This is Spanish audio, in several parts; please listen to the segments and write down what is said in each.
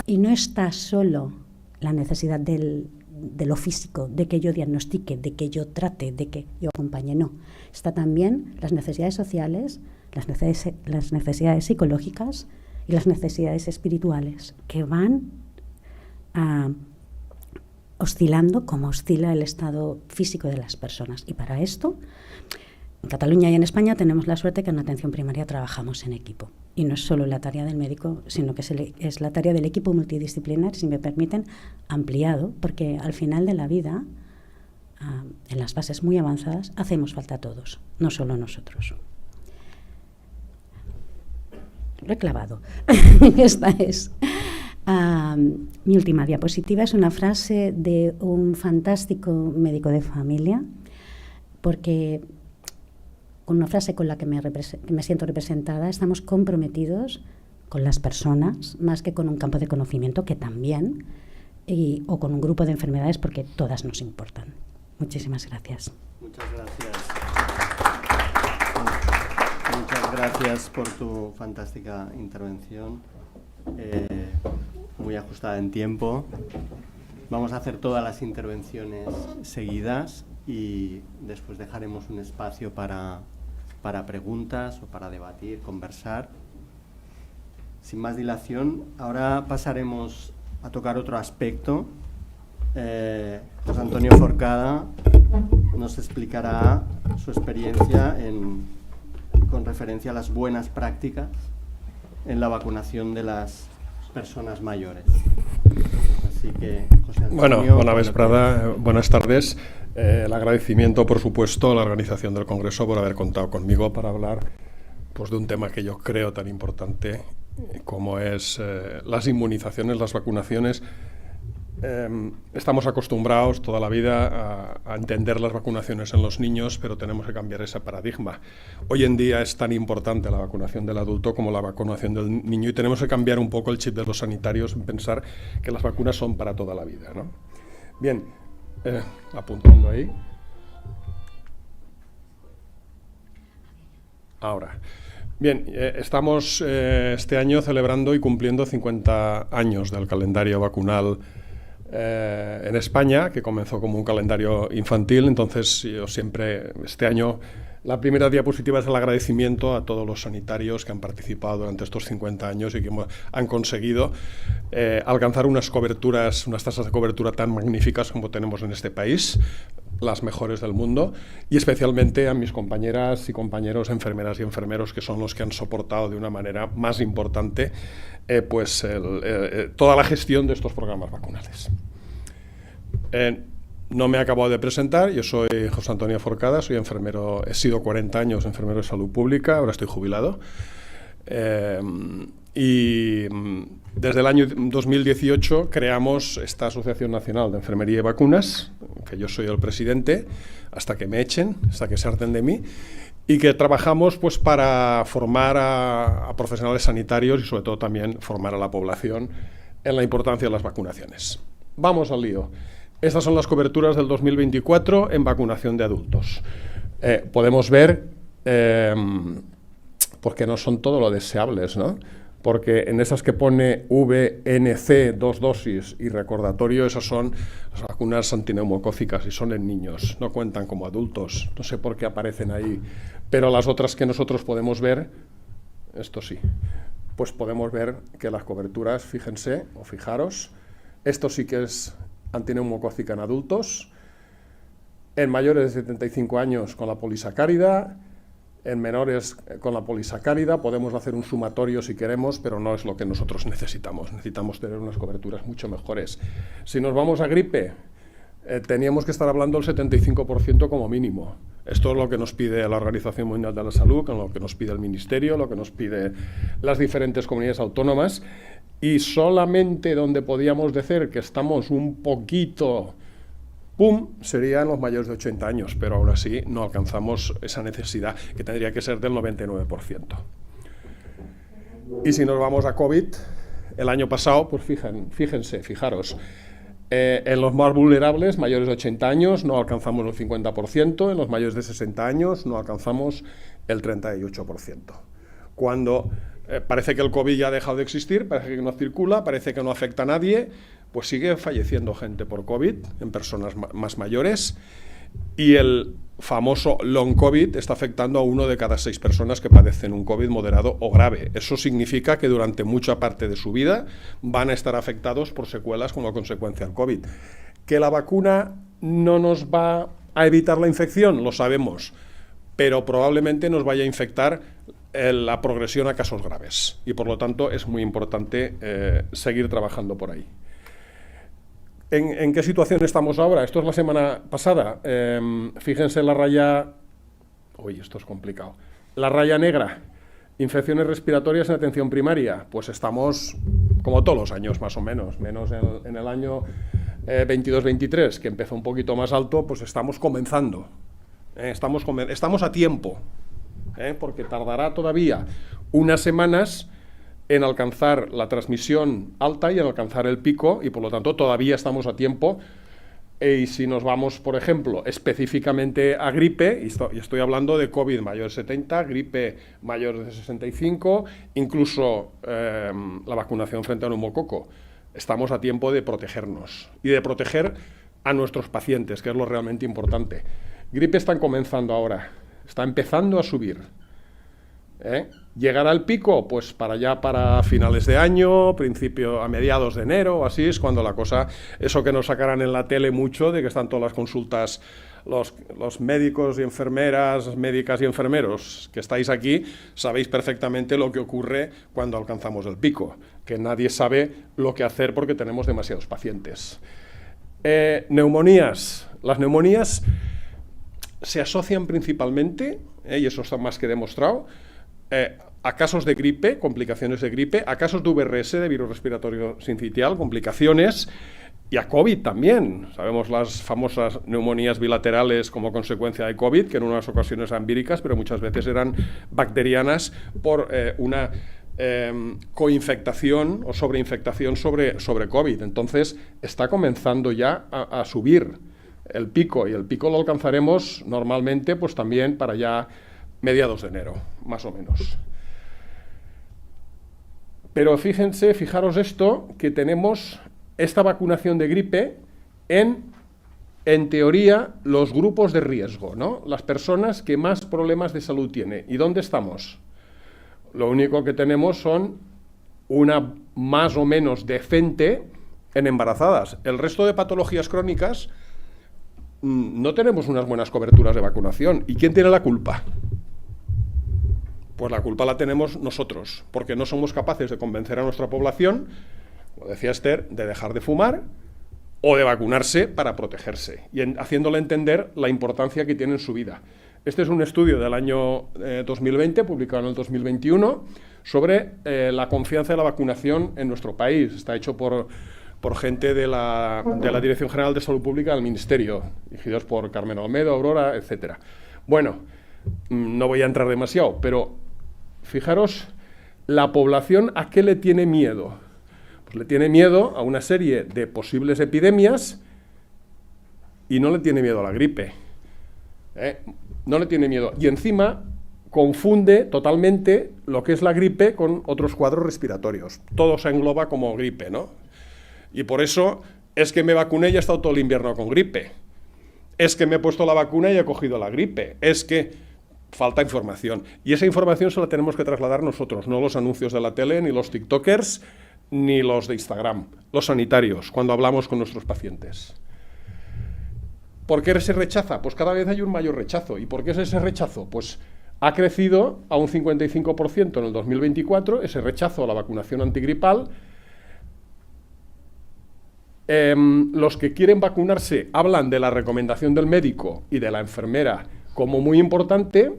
Y no está solo la necesidad de lo físico, de que yo diagnostique, de que yo trate, de que yo acompañe, no. Está también las necesidades sociales, las necesidades psicológicas y las necesidades espirituales, que van oscilando como oscila el estado físico de las personas. Y para esto, en Cataluña y en España tenemos la suerte que en la atención primaria trabajamos en equipo. Y no es solo la tarea del médico, sino que es la tarea del equipo multidisciplinar, si me permiten, ampliado, porque al final de la vida, en las fases muy avanzadas, hacemos falta todos, no solo nosotros. Lo he clavado. Esta es mi última diapositiva. Es una frase de un fantástico médico de familia, porque con una frase con la que me siento representada, estamos comprometidos con las personas, más que con un campo de conocimiento, que también, o con un grupo de enfermedades, porque todas nos importan. Muchísimas gracias. Muchas gracias. Muchas gracias por tu fantástica intervención, muy ajustada en tiempo. Vamos a hacer todas las intervenciones seguidas y después dejaremos un espacio para preguntas o para debatir, conversar. Sin más dilación, ahora pasaremos a tocar otro aspecto. José Antonio Forcada nos explicará su experiencia con referencia a las buenas prácticas en la vacunación de las personas mayores. Así que, José Antonio, bueno, buena vesprada, buenas tardes. El agradecimiento, por supuesto, a la organización del Congreso por haber contado conmigo para hablar pues, de un tema que yo creo tan importante como es las inmunizaciones, las vacunaciones. Estamos acostumbrados toda la vida a entender las vacunaciones en los niños, pero tenemos que cambiar ese paradigma. Hoy en día es tan importante la vacunación del adulto como la vacunación del niño y tenemos que cambiar un poco el chip de los sanitarios en pensar que las vacunas son para toda la vida, ¿no? Bien, apuntando ahí. Ahora. Bien, estamos este año celebrando y cumpliendo 50 años del calendario vacunal en España, que comenzó como un calendario infantil. Entonces yo siempre, este año, la primera diapositiva es el agradecimiento a todos los sanitarios que han participado durante estos 50 años y que han conseguido alcanzar unas coberturas, unas tasas de cobertura tan magníficas como tenemos en este país, las mejores del mundo, y especialmente a mis compañeras y compañeros, enfermeras y enfermeros, que son los que han soportado de una manera más importante toda la gestión de estos programas vacunales. No me he acabado de presentar, yo soy José Antonio Forcada, soy enfermero, he sido 40 años enfermero de salud pública, ahora estoy jubilado. Y desde el año 2018 creamos esta Asociación Nacional de Enfermería y Vacunas, que yo soy el presidente, hasta que me echen, hasta que se harten de mí, y que trabajamos pues, para formar a profesionales sanitarios y sobre todo también formar a la población en la importancia de las vacunaciones. Vamos al lío. Estas son las coberturas del 2024 en vacunación de adultos. Podemos ver, porque no son todo lo deseables, ¿no? Porque en esas que pone VNC, 2 dosis y recordatorio, esas son las vacunas antineumocócicas y son en niños, no cuentan como adultos, no sé por qué aparecen ahí, pero las otras que nosotros podemos ver, esto sí, pues podemos ver que las coberturas, fíjense o fijaros, esto sí que es antineumocócica en adultos, en mayores de 75 años con la polisacárida, en menores con la polisacárida. Podemos hacer un sumatorio si queremos, pero no es lo que nosotros necesitamos. Necesitamos tener unas coberturas mucho mejores. Si nos vamos a gripe, teníamos que estar hablando del 75% como mínimo. Esto es lo que nos pide la Organización Mundial de la Salud, lo que nos pide el Ministerio, lo que nos pide las diferentes comunidades autónomas, y solamente donde podíamos decir que estamos un poquito serían los mayores de 80 años, pero aún así no alcanzamos esa necesidad, que tendría que ser del 99%. Y si nos vamos a COVID, el año pasado, pues fijaros, en los más vulnerables, mayores de 80 años, no alcanzamos el 50%, en los mayores de 60 años no alcanzamos el 38%. Cuando parece que el COVID ya ha dejado de existir, parece que no circula, parece que no afecta a nadie, pues sigue falleciendo gente por COVID en personas más mayores, y el famoso long COVID está afectando a 1 de cada 6 personas que padecen un COVID moderado o grave. Eso significa que durante mucha parte de su vida van a estar afectados por secuelas como consecuencia del COVID. ¿Que la vacuna no nos va a evitar la infección? Lo sabemos, pero probablemente nos vaya a infectar la progresión a casos graves, y por lo tanto es muy importante seguir trabajando por ahí. ¿En qué situación estamos ahora? Esto es la semana pasada. Fíjense la raya... Uy, esto es complicado. La raya negra, infecciones respiratorias en atención primaria. Pues estamos, como todos los años más o menos en el año 22-23, que empezó un poquito más alto, pues estamos comenzando. Estamos a tiempo, porque tardará todavía unas semanas en alcanzar la transmisión alta y en alcanzar el pico, y por lo tanto todavía estamos a tiempo. Y si nos vamos, por ejemplo, específicamente a gripe, y estoy hablando de COVID mayor de 70, gripe mayor de 65, incluso la vacunación frente al neumococo, estamos a tiempo de protegernos y de proteger a nuestros pacientes, que es lo realmente importante. Gripe están comenzando ahora, está empezando a subir. ¿Llegará al pico? Pues para finales de año, a mediados de enero, o así es cuando la cosa, eso que nos sacarán en la tele mucho, de que están todas las consultas, los médicos y enfermeras, médicas y enfermeros que estáis aquí, sabéis perfectamente lo que ocurre cuando alcanzamos el pico, que nadie sabe lo que hacer porque tenemos demasiados pacientes. Neumonías. Las neumonías se asocian principalmente, y eso está más que demostrado, a casos de gripe, complicaciones de gripe, a casos de VRS, de virus respiratorio sincitial, complicaciones, y a COVID también. Sabemos las famosas neumonías bilaterales como consecuencia de COVID, que en unas ocasiones eran víricas, pero muchas veces eran bacterianas por una coinfectación o sobreinfectación sobre COVID. Entonces, está comenzando ya a subir el pico, y el pico lo alcanzaremos normalmente pues también para ya mediados de enero, más o menos. Pero fijaros esto, que tenemos esta vacunación de gripe en teoría, los grupos de riesgo, ¿no? Las personas que más problemas de salud tienen. ¿Y dónde estamos? Lo único que tenemos son una más o menos decente en embarazadas. El resto de patologías crónicas no tenemos unas buenas coberturas de vacunación. ¿Y quién tiene la culpa? Pues la culpa la tenemos nosotros, porque no somos capaces de convencer a nuestra población, como decía Esther, de dejar de fumar o de vacunarse para protegerse, y haciéndole entender la importancia que tiene en su vida. Este es un estudio del año 2020, publicado en el 2021, sobre la confianza de la vacunación en nuestro país. Está hecho por gente de la Dirección General de Salud Pública del Ministerio, dirigidos por Carmen Olmedo, Aurora, etc. Bueno, no voy a entrar demasiado, pero fijaros, la población, ¿a qué le tiene miedo? Pues le tiene miedo a una serie de posibles epidemias y no le tiene miedo a la gripe. No le tiene miedo. Y encima confunde totalmente lo que es la gripe con otros cuadros respiratorios. Todo se engloba como gripe, ¿no? Y por eso es que me vacuné y he estado todo el invierno con gripe. Es que me he puesto la vacuna y he cogido la gripe. Es que falta información. Y esa información se la tenemos que trasladar nosotros, no los anuncios de la tele, ni los tiktokers, ni los de Instagram, los sanitarios, cuando hablamos con nuestros pacientes. ¿Por qué se rechaza? Pues cada vez hay un mayor rechazo. ¿Y por qué es ese rechazo? Pues ha crecido a un 55% en el 2024, ese rechazo a la vacunación antigripal. Los que quieren vacunarse hablan de la recomendación del médico y de la enfermera como muy importante,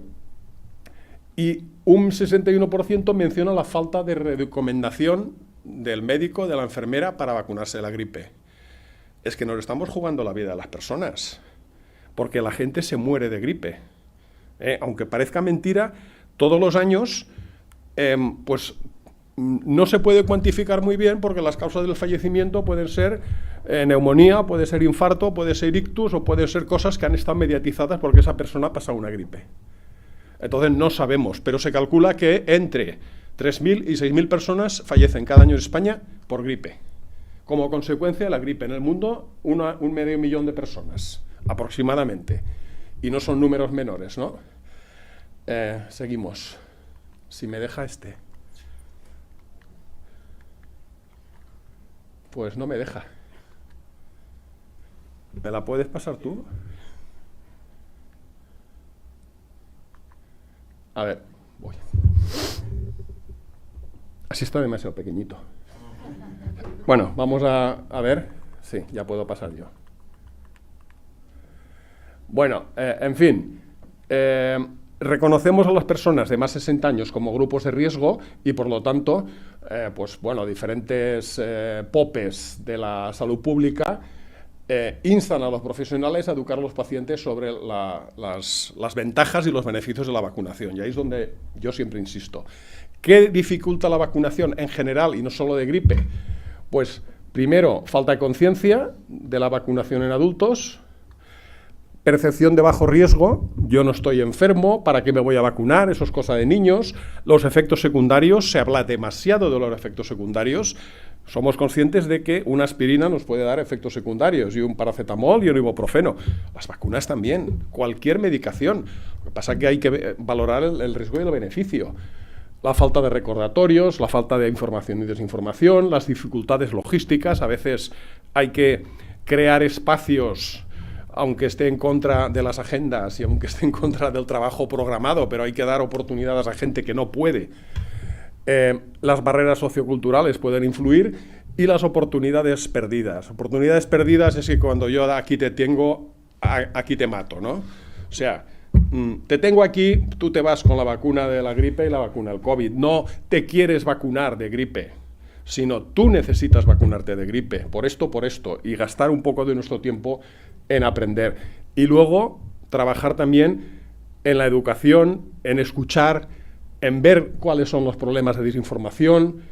y un 61% menciona la falta de recomendación del médico, de la enfermera, para vacunarse de la gripe. Es que nos estamos jugando la vida de las personas, porque la gente se muere de gripe. Aunque parezca mentira, todos los años, pues no se puede cuantificar muy bien, porque las causas del fallecimiento pueden ser neumonía, puede ser infarto, puede ser ictus, o puede ser cosas que han estado mediatizadas porque esa persona ha pasado una gripe. Entonces no sabemos, pero se calcula que entre 3.000 y 6.000 personas fallecen cada año en España por gripe. Como consecuencia de la gripe en el mundo, un medio millón de personas, aproximadamente. Y no son números menores, ¿no? Seguimos. Si me deja este. Pues no me deja. ¿Me la puedes pasar tú? A ver, voy. Así está demasiado pequeñito. Bueno, vamos a ver. Sí, ya puedo pasar yo. Bueno, en fin. Reconocemos a las personas de más de 60 años como grupos de riesgo y, por lo tanto, pues bueno, diferentes POPEs de la salud pública instan a los profesionales a educar a los pacientes sobre las ventajas y los beneficios de la vacunación. Y ahí es donde yo siempre insisto. ¿Qué dificulta la vacunación en general y no solo de gripe? Pues, primero, falta de conciencia de la vacunación en adultos, percepción de bajo riesgo, yo no estoy enfermo, ¿para qué me voy a vacunar? Eso es cosa de niños. Los efectos secundarios, se habla demasiado de los efectos secundarios. Somos conscientes de que una aspirina nos puede dar efectos secundarios y un paracetamol y un ibuprofeno. Las vacunas también, cualquier medicación. Lo que pasa es que hay que valorar el riesgo y el beneficio. La falta de recordatorios, la falta de información y desinformación, las dificultades logísticas. A veces hay que crear espacios, aunque esté en contra de las agendas y aunque esté en contra del trabajo programado, pero hay que dar oportunidades a gente que no puede. Las barreras socioculturales pueden influir y las oportunidades perdidas. Oportunidades perdidas es que cuando yo aquí te tengo, aquí te mato, ¿no? O sea, te tengo aquí, tú te vas con la vacuna de la gripe y la vacuna del COVID. No te quieres vacunar de gripe, sino tú necesitas vacunarte de gripe, por esto, y gastar un poco de nuestro tiempo en aprender. Y luego trabajar también en la educación, en escuchar, en ver cuáles son los problemas de desinformación.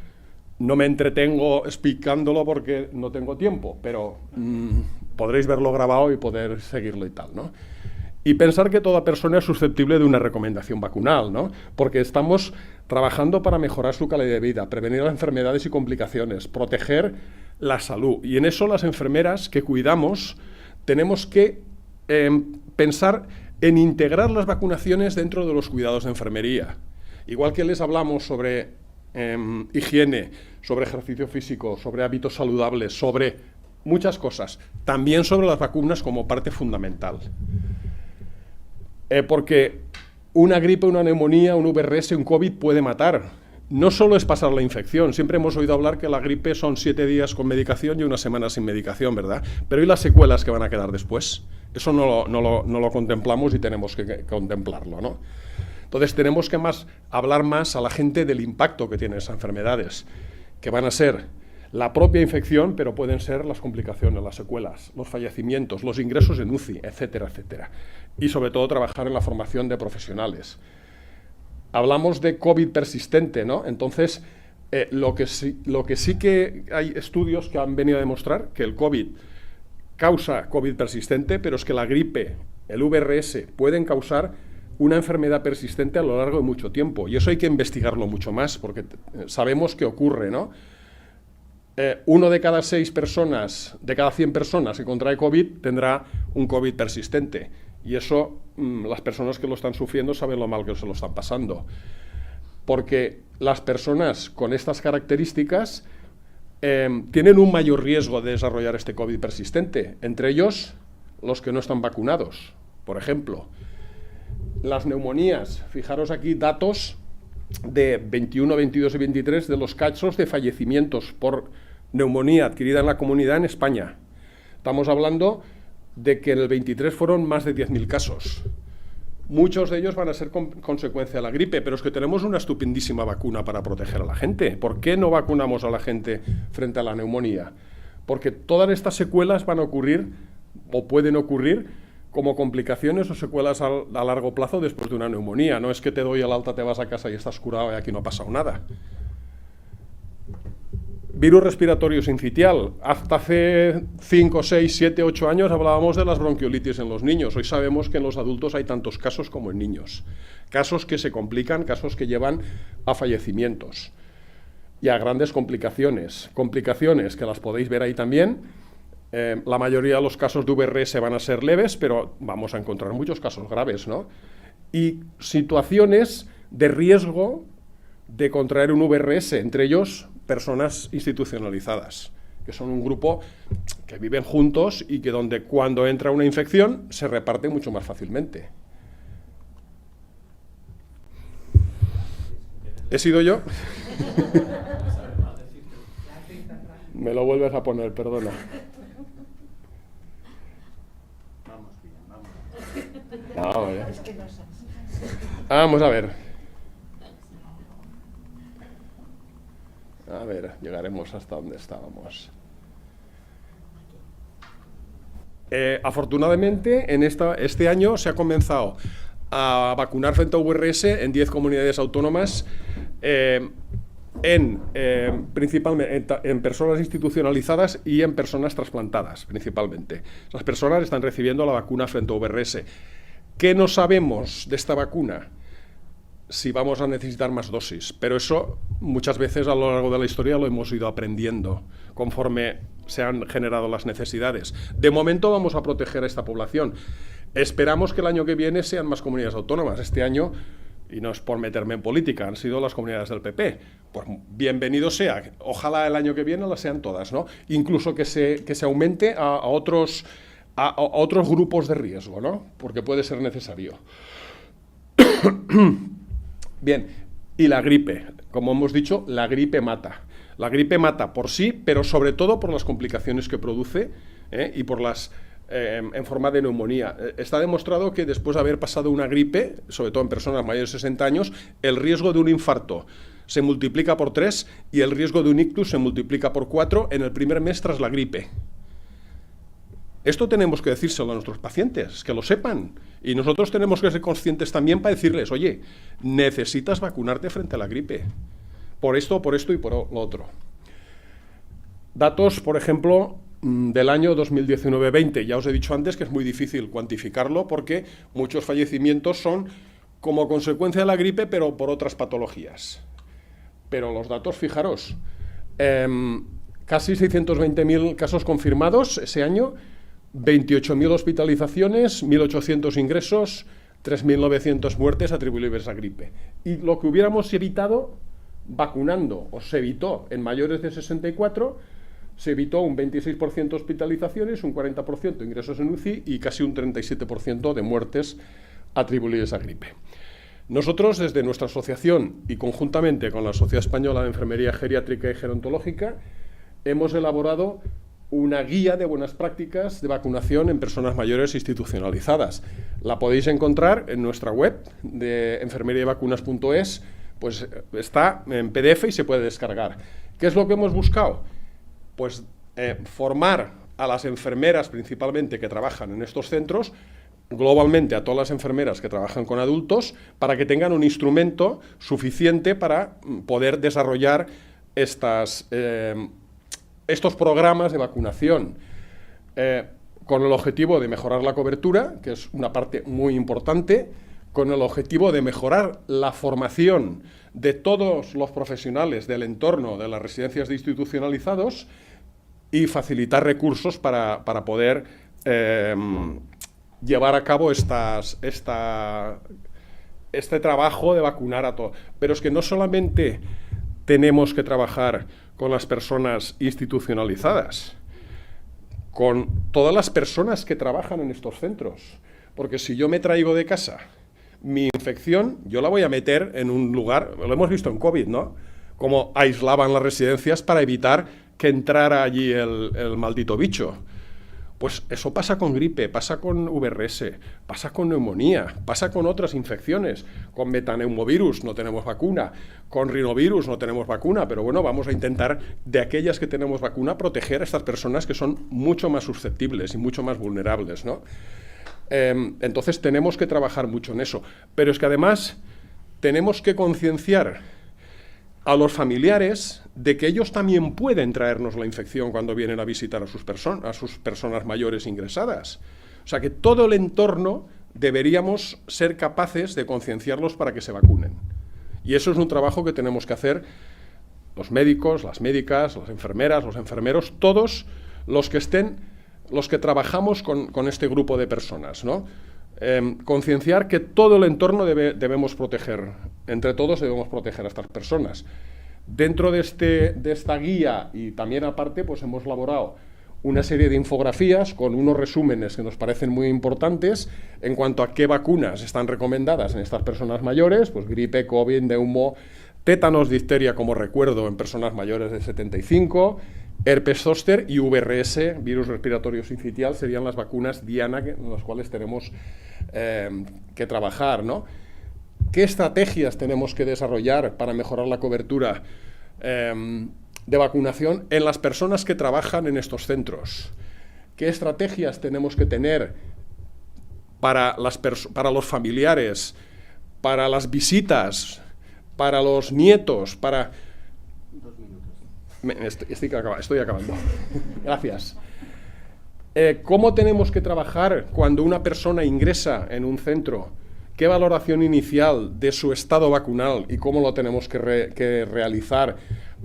No me entretengo explicándolo porque no tengo tiempo, pero podréis verlo grabado y poder seguirlo y tal, ¿no? Y pensar que toda persona es susceptible de una recomendación vacunal, ¿no? Porque estamos trabajando para mejorar su calidad de vida, prevenir las enfermedades y complicaciones, proteger la salud. Y en eso las enfermeras que cuidamos tenemos que pensar en integrar las vacunaciones dentro de los cuidados de enfermería. Igual que les hablamos sobre higiene, sobre ejercicio físico, sobre hábitos saludables, sobre muchas cosas, también sobre las vacunas como parte fundamental. Porque una gripe, una neumonía, un VRS, un COVID puede matar. No solo es pasar la infección, siempre hemos oído hablar que la gripe son 7 días con medicación y una semana sin medicación, ¿verdad? Pero ¿y las secuelas que van a quedar después? Eso no lo contemplamos y tenemos que contemplarlo, ¿no? Entonces tenemos que hablar más a la gente del impacto que tienen esas enfermedades, que van a ser la propia infección, pero pueden ser las complicaciones, las secuelas, los fallecimientos, los ingresos en UCI, etcétera, etcétera. Y sobre todo trabajar en la formación de profesionales. Hablamos de COVID persistente, ¿no? Entonces, lo que sí que hay estudios que han venido a demostrar que el COVID causa COVID persistente, pero es que la gripe, el VRS, pueden causar una enfermedad persistente a lo largo de mucho tiempo. Y eso hay que investigarlo mucho más, porque sabemos que ocurre, ¿no? 1 de cada 6 personas, de cada 100 personas que contrae COVID, tendrá un COVID persistente. Y eso, las personas que lo están sufriendo saben lo mal que se lo están pasando. Porque las personas con estas características tienen un mayor riesgo de desarrollar este COVID persistente. Entre ellos, los que no están vacunados, por ejemplo. Las neumonías, fijaros aquí datos de 21, 22 y 23 de los casos de fallecimientos por neumonía adquirida en la comunidad en España. Estamos hablando de que en el 23 fueron más de 10.000 casos. Muchos de ellos van a ser consecuencia de la gripe, pero es que tenemos una estupendísima vacuna para proteger a la gente. ¿Por qué no vacunamos a la gente frente a la neumonía? Porque todas estas secuelas van a ocurrir o pueden ocurrir como complicaciones o secuelas a largo plazo después de una neumonía. No es que te doy el alta, te vas a casa y estás curado y aquí no ha pasado nada. virus respiratorio sincitial. Hasta hace 5, 6, 7, 8 años hablábamos de las bronquiolitis en los niños. Hoy sabemos que en los adultos hay tantos casos como en niños. Casos que se complican, casos que llevan a fallecimientos y a grandes complicaciones. Complicaciones que las podéis ver ahí también. La mayoría de los casos de VRS van a ser leves, pero vamos a encontrar muchos casos graves, ¿no? Y situaciones de riesgo de contraer un VRS, entre ellos personas institucionalizadas, que son un grupo que viven juntos y que donde cuando entra una infección se reparte mucho más fácilmente. ¿He sido yo? Me lo vuelves a poner, perdona. No, vamos a ver. A ver, llegaremos hasta donde estábamos. Afortunadamente, en este año se ha comenzado a vacunar frente a VRS en 10 comunidades autónomas, principalmente en personas institucionalizadas y en personas trasplantadas, principalmente. Las personas están recibiendo la vacuna frente a VRS. ¿Qué no sabemos de esta vacuna? Si vamos a necesitar más dosis, pero eso muchas veces a lo largo de la historia lo hemos ido aprendiendo conforme se han generado las necesidades. De momento vamos a proteger a esta población. Esperamos que el año que viene sean más comunidades autónomas. Este año, y no es por meterme en política, han sido las comunidades del PP. Pues bienvenido sea. Ojalá el año que viene las sean todas, ¿no? Incluso que se aumente a otros grupos de riesgo, ¿no? Porque puede ser necesario. Bien, y la gripe. Como hemos dicho, la gripe mata. La gripe mata por sí, pero sobre todo por las complicaciones que produce y por las en forma de neumonía. Está demostrado que después de haber pasado una gripe, sobre todo en personas mayores de 60 años, el riesgo de un infarto se multiplica por 3 y el riesgo de un ictus se multiplica por 4 en el primer mes tras la gripe. Esto tenemos que decírselo a nuestros pacientes, que lo sepan. Y nosotros tenemos que ser conscientes también para decirles, oye, necesitas vacunarte frente a la gripe. Por esto y por lo otro. Datos, por ejemplo, del año 2019-20. Ya os he dicho antes que es muy difícil cuantificarlo porque muchos fallecimientos son como consecuencia de la gripe, pero por otras patologías. Pero los datos, fijaros, casi 620.000 casos confirmados ese año, 28.000 hospitalizaciones, 1.800 ingresos, 3.900 muertes atribuibles a gripe. Y lo que hubiéramos evitado vacunando, o se evitó en mayores de 64, se evitó un 26% de hospitalizaciones, un 40% de ingresos en UCI y casi un 37% de muertes atribuibles a gripe. Nosotros, desde nuestra asociación y conjuntamente con la Sociedad Española de Enfermería Geriátrica y Gerontológica, hemos elaborado una guía de buenas prácticas de vacunación en personas mayores institucionalizadas. La podéis encontrar en nuestra web de enfermeriayvacunas.es, pues está en PDF y se puede descargar. ¿Qué es lo que hemos buscado? Pues formar a las enfermeras principalmente que trabajan en estos centros, globalmente a todas las enfermeras que trabajan con adultos, para que tengan un instrumento suficiente para poder desarrollar estos programas de vacunación con el objetivo de mejorar la cobertura, que es una parte muy importante, con el objetivo de mejorar la formación de todos los profesionales del entorno de las residencias de institucionalizados y facilitar recursos para poder llevar a cabo este trabajo de vacunar a todos. Pero es que no solamente tenemos que trabajar con las personas institucionalizadas, con todas las personas que trabajan en estos centros. Porque si yo me traigo de casa mi infección, yo la voy a meter en un lugar, lo hemos visto en COVID, ¿no? Cómo aislaban las residencias para evitar que entrara allí el maldito bicho. Pues eso pasa con gripe, pasa con VRS, pasa con neumonía, pasa con otras infecciones. Con metaneumovirus no tenemos vacuna, con rinovirus no tenemos vacuna, pero bueno, vamos a intentar, de aquellas que tenemos vacuna, proteger a estas personas que son mucho más susceptibles y mucho más vulnerables, ¿no? Entonces tenemos que trabajar mucho en eso. Pero es que además tenemos que concienciar a los familiares de que ellos también pueden traernos la infección cuando vienen a visitar a sus personas mayores ingresadas. O sea que todo el entorno deberíamos ser capaces de concienciarlos para que se vacunen. Y eso es un trabajo que tenemos que hacer los médicos, las médicas, las enfermeras, los enfermeros, todos los que trabajamos con este grupo de personas, ¿no? Concienciar que todo el entorno debemos proteger, entre todos debemos proteger a estas personas. Dentro de esta guía y también aparte, pues hemos elaborado una serie de infografías con unos resúmenes que nos parecen muy importantes en cuanto a qué vacunas están recomendadas en estas personas mayores, pues gripe, COVID, neumo, tétanos, difteria, como recuerdo, en personas mayores de 75, herpes zóster y VRS, virus respiratorio sincitial, serían las vacunas diana en las cuales tenemos que trabajar, ¿no? ¿Qué estrategias tenemos que desarrollar para mejorar la cobertura de vacunación en las personas que trabajan en estos centros? ¿Qué estrategias tenemos que tener para los familiares, para las visitas, para los nietos, para... 2 minutos. Estoy acabando. Gracias. ¿Cómo tenemos que trabajar cuando una persona ingresa en un centro? ¿Qué valoración inicial de su estado vacunal y cómo lo tenemos que realizar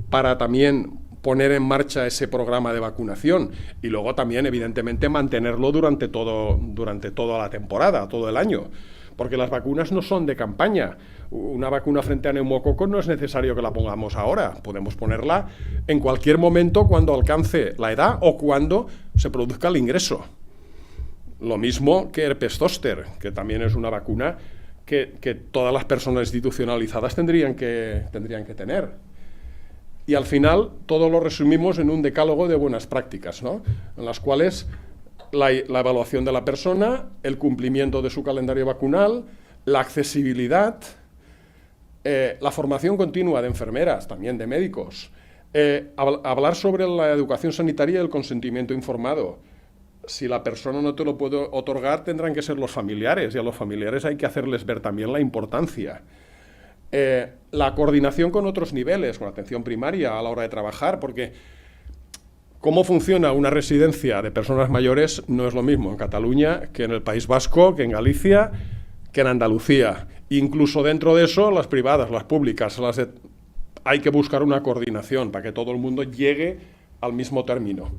para también poner en marcha ese programa de vacunación? Y luego también, evidentemente, mantenerlo durante toda la temporada, todo el año. Porque las vacunas no son de campaña. Una vacuna frente a neumococo no es necesario que la pongamos ahora. Podemos ponerla en cualquier momento cuando alcance la edad o cuando se produzca el ingreso. Lo mismo que herpes zóster, que también es una vacuna que todas las personas institucionalizadas tendrían que tener. Y al final todo lo resumimos en un decálogo de buenas prácticas, ¿no? En las cuales la evaluación de la persona, el cumplimiento de su calendario vacunal, la accesibilidad, la formación continua de enfermeras, también de médicos, hablar sobre la educación sanitaria y el consentimiento informado. Si la persona no te lo puede otorgar, tendrán que ser los familiares, y a los familiares hay que hacerles ver también la importancia. La coordinación con otros niveles, con atención primaria a la hora de trabajar, porque cómo funciona una residencia de personas mayores no es lo mismo en Cataluña que en el País Vasco, que en Galicia, que en Andalucía. Incluso dentro de eso, las privadas, las públicas, hay que buscar una coordinación para que todo el mundo llegue al mismo término.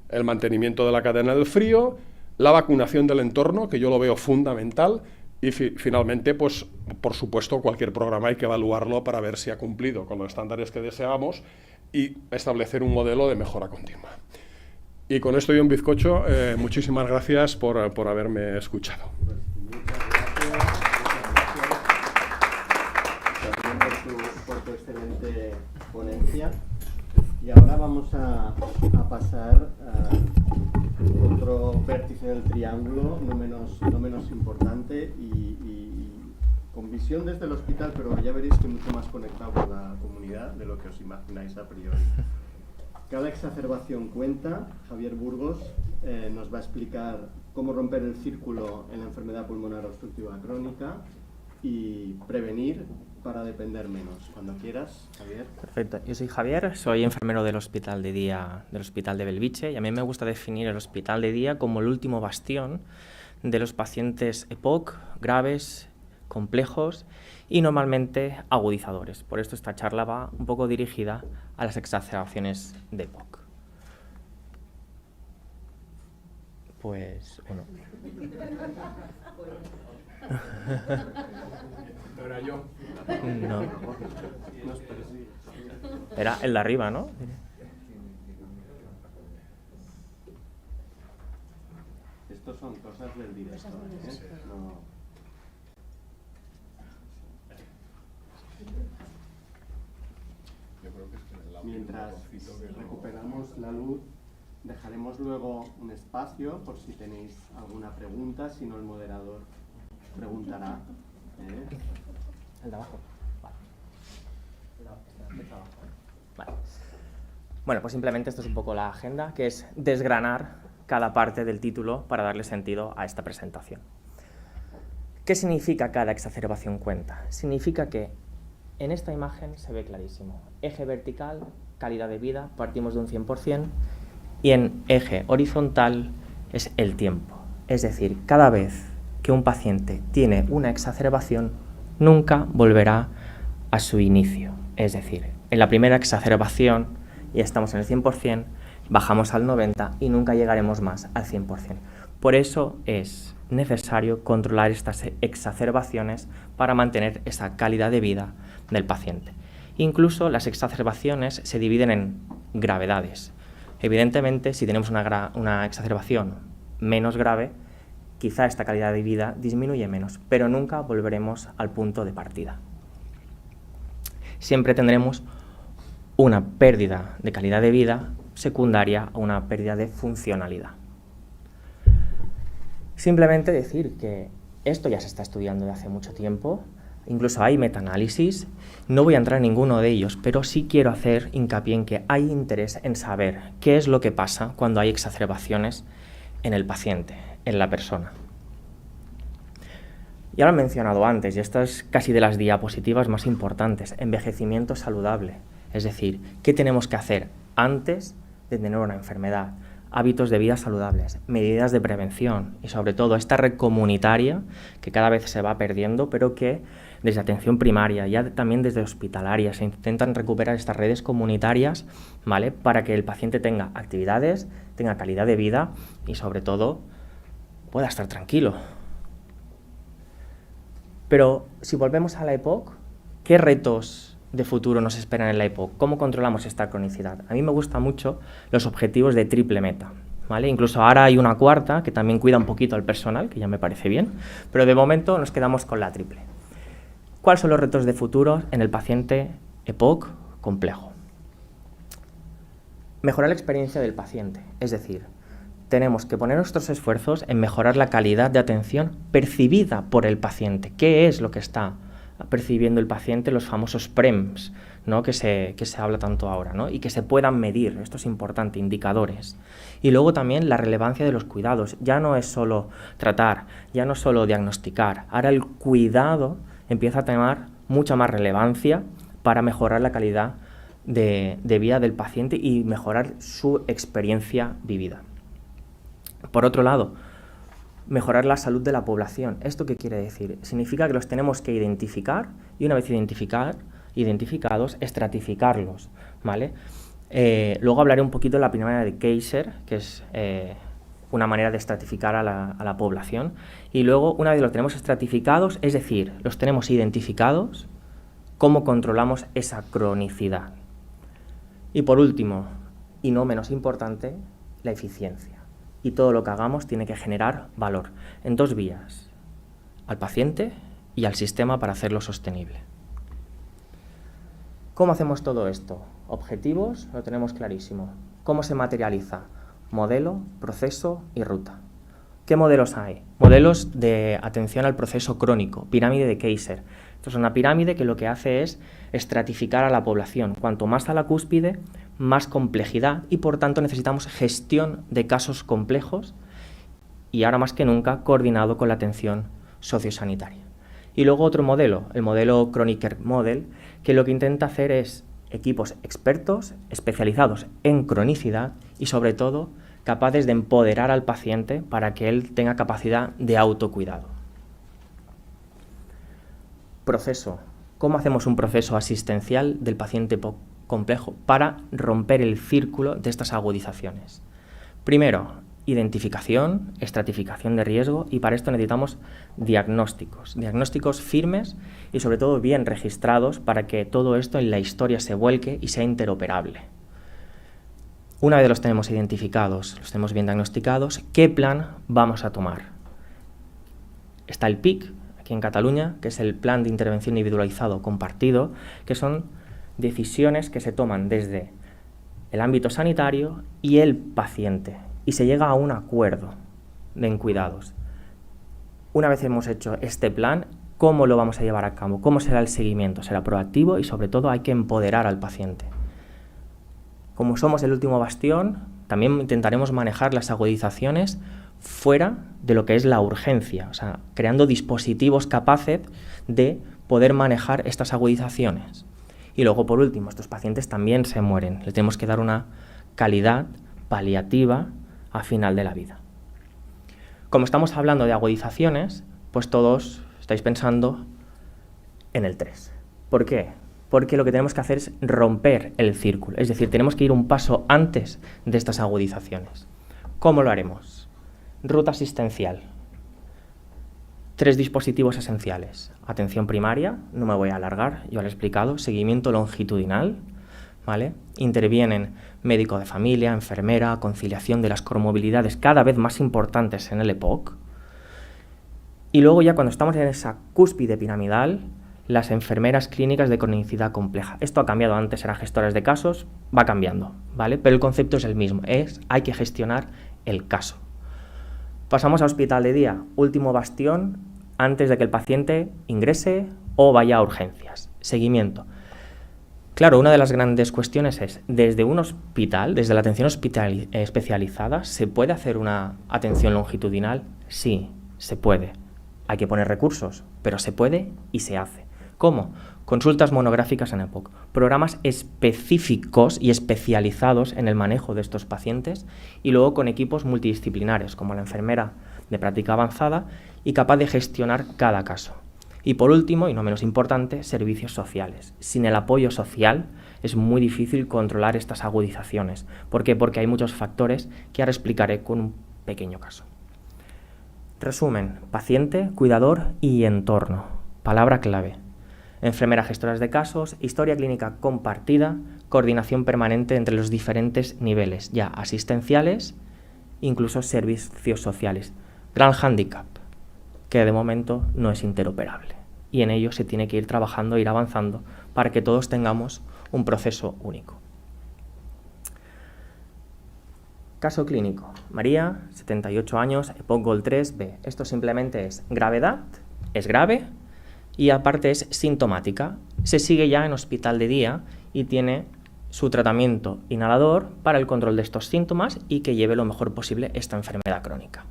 El mantenimiento de la cadena del frío, la vacunación del entorno, que yo lo veo fundamental, y finalmente, pues, por supuesto, cualquier programa hay que evaluarlo para ver si ha cumplido con los estándares que deseamos y establecer un modelo de mejora continua. Y con esto y un bizcocho, muchísimas gracias por haberme escuchado. Por tu excelente ponencia. Y ahora vamos a pasar a otro vértice del triángulo, no menos importante y con visión desde el hospital, pero ya veréis que mucho más conectado con la comunidad de lo que os imagináis a priori. Cada exacerbación cuenta. Javier Burgos nos va a explicar cómo romper el círculo en la enfermedad pulmonar obstructiva crónica y prevenir para depender menos. Cuando quieras, Javier. Perfecto. Yo soy Javier, soy enfermero del Hospital de Día del Hospital de Belviche, y a mí me gusta definir el Hospital de Día como el último bastión de los pacientes EPOC graves, complejos y normalmente agudizadores. Por esto esta charla va un poco dirigida a las exacerbaciones de EPOC. Pues, bueno. Era yo. No. Era el de arriba, ¿no? Estos son cosas del director, ¿eh? No. Mientras recuperamos la luz, dejaremos luego un espacio por si tenéis alguna pregunta, si no el moderador preguntará. El de abajo. Vale. El de abajo. Vale. Bueno, pues simplemente esto es un poco la agenda, que es desgranar cada parte del título para darle sentido a esta presentación. ¿Qué significa cada exacerbación cuenta? Significa que En esta imagen se ve clarísimo. Eje vertical, calidad de vida, partimos de un 100%, y en eje horizontal es el tiempo. Es decir, cada vez que un paciente tiene una exacerbación, nunca volverá a su inicio. Es decir, en la primera exacerbación ya estamos en el 100%, bajamos al 90% y nunca llegaremos más al 100%. Por eso es necesario controlar estas exacerbaciones para mantener esa calidad de vida del paciente. Incluso las exacerbaciones se dividen en gravedades. Evidentemente, si tenemos una exacerbación menos grave, quizá esta calidad de vida disminuye menos, pero nunca volveremos al punto de partida. Siempre tendremos una pérdida de calidad de vida secundaria a una pérdida de funcionalidad. Simplemente decir que esto ya se está estudiando desde hace mucho tiempo, incluso hay metaanálisis, no voy a entrar en ninguno de ellos, pero sí quiero hacer hincapié en que hay interés en saber qué es lo que pasa cuando hay exacerbaciones en el paciente, en la persona. Ya lo he mencionado antes, y esta es casi de las diapositivas más importantes, envejecimiento saludable, es decir, ¿qué tenemos que hacer antes de tener una enfermedad? Hábitos de vida saludables, medidas de prevención y sobre todo esta red comunitaria que cada vez se va perdiendo, pero que desde atención primaria, ya también desde hospitalaria, se intentan recuperar estas redes comunitarias, ¿vale? Para que el paciente tenga actividades, tenga calidad de vida y sobre todo pueda estar tranquilo. Pero si volvemos a la EPOC, ¿qué retos de futuro nos esperan en la EPOC? ¿Cómo controlamos esta cronicidad? A mí me gustan mucho los objetivos de triple meta, ¿vale? Incluso ahora hay una cuarta que también cuida un poquito al personal, que ya me parece bien, pero de momento nos quedamos con la triple. ¿Cuáles son los retos de futuro en el paciente EPOC complejo? Mejorar la experiencia del paciente, es decir, tenemos que poner nuestros esfuerzos en mejorar la calidad de atención percibida por el paciente. ¿Qué es lo que está percibiendo el paciente? Los famosos PREMS, ¿no? que se habla tanto ahora, ¿no? Y que se puedan medir, esto es importante, indicadores. Y luego también la relevancia de los cuidados. Ya no es solo tratar, ya no es solo diagnosticar. Ahora el cuidado empieza a tener mucha más relevancia para mejorar la calidad de vida del paciente y mejorar su experiencia vivida. Por otro lado, mejorar la salud de la población. ¿Esto qué quiere decir? Significa que los tenemos que identificar y una vez identificados, estratificarlos, ¿vale? Luego hablaré un poquito de la pirámide de Kaiser, que es una manera de estratificar a la población. Y luego, una vez los tenemos estratificados, es decir, los tenemos identificados, ¿cómo controlamos esa cronicidad? Y por último, y no menos importante, la eficiencia. Y todo lo que hagamos tiene que generar valor en dos vías, al paciente y al sistema para hacerlo sostenible. ¿Cómo hacemos todo esto? Objetivos, lo tenemos clarísimo. ¿Cómo se materializa? Modelo, proceso y ruta. ¿Qué modelos hay? Modelos de atención al proceso crónico, pirámide de Kaiser. Esto es una pirámide que lo que hace es estratificar a la población. Cuanto más a la cúspide, más complejidad y por tanto necesitamos gestión de casos complejos y ahora más que nunca coordinado con la atención sociosanitaria. Y luego otro modelo, el modelo Chronic Care Model, que lo que intenta hacer es equipos expertos especializados en cronicidad y sobre todo capaces de empoderar al paciente para que él tenga capacidad de autocuidado. Proceso. ¿Cómo hacemos un proceso asistencial del paciente complejo para romper el círculo de estas agudizaciones? Primero, identificación, estratificación de riesgo y para esto necesitamos diagnósticos firmes y sobre todo bien registrados para que todo esto en la historia se vuelque y sea interoperable. Una vez los tenemos identificados, los tenemos bien diagnosticados, ¿qué plan vamos a tomar? Está el PIC, aquí en Cataluña, que es el Plan de Intervención Individualizado Compartido, que son decisiones que se toman desde el ámbito sanitario y el paciente y se llega a un acuerdo en cuidados. Una vez hemos hecho este plan, ¿cómo lo vamos a llevar a cabo? ¿Cómo será el seguimiento? Será proactivo y sobre todo hay que empoderar al paciente. Como somos el último bastión, también intentaremos manejar las agudizaciones fuera de lo que es la urgencia, o sea, creando dispositivos capaces de poder manejar estas agudizaciones. Y luego, por último, estos pacientes también se mueren. Les tenemos que dar una calidad paliativa a final de la vida. Como estamos hablando de agudizaciones, pues todos estáis pensando en el 3. ¿Por qué? Porque lo que tenemos que hacer es romper el círculo. Es decir, tenemos que ir un paso antes de estas agudizaciones. ¿Cómo lo haremos? Ruta asistencial. 3 dispositivos esenciales. Atención primaria, no me voy a alargar, yo lo he explicado. Seguimiento longitudinal, ¿vale? Intervienen médico de familia, enfermera, conciliación de las comorbilidades cada vez más importantes en el EPOC. Y luego ya cuando estamos en esa cúspide piramidal, las enfermeras clínicas de cronicidad compleja. Esto ha cambiado, antes eran gestoras de casos, va cambiando, ¿vale? Pero el concepto es el mismo, hay que gestionar el caso. Pasamos a hospital de día, último bastión antes de que el paciente ingrese o vaya a urgencias. Seguimiento. Claro, una de las grandes cuestiones es, desde un hospital, desde la atención especializada, ¿se puede hacer una atención longitudinal? Sí, se puede. Hay que poner recursos, pero se puede y se hace. ¿Cómo? Consultas monográficas en EPOC, programas específicos y especializados en el manejo de estos pacientes y luego con equipos multidisciplinares, como la enfermera de práctica avanzada y capaz de gestionar cada caso. Y por último, y no menos importante, servicios sociales. Sin el apoyo social es muy difícil controlar estas agudizaciones. ¿Por qué? Porque hay muchos factores que ahora explicaré con un pequeño caso. Resumen: paciente, cuidador y entorno. Palabra clave. Enfermera gestoras de casos, historia clínica compartida, coordinación permanente entre los diferentes niveles, ya asistenciales, incluso servicios sociales. Gran hándicap, que de momento no es interoperable. Y en ello se tiene que ir trabajando, ir avanzando, para que todos tengamos un proceso único. Caso clínico. María, 78 años, EPOC GOL 3B. Esto simplemente es gravedad, es grave, y aparte es sintomática. Se sigue ya en hospital de día y tiene su tratamiento inhalador para el control de estos síntomas y que lleve lo mejor posible esta enfermedad crónica.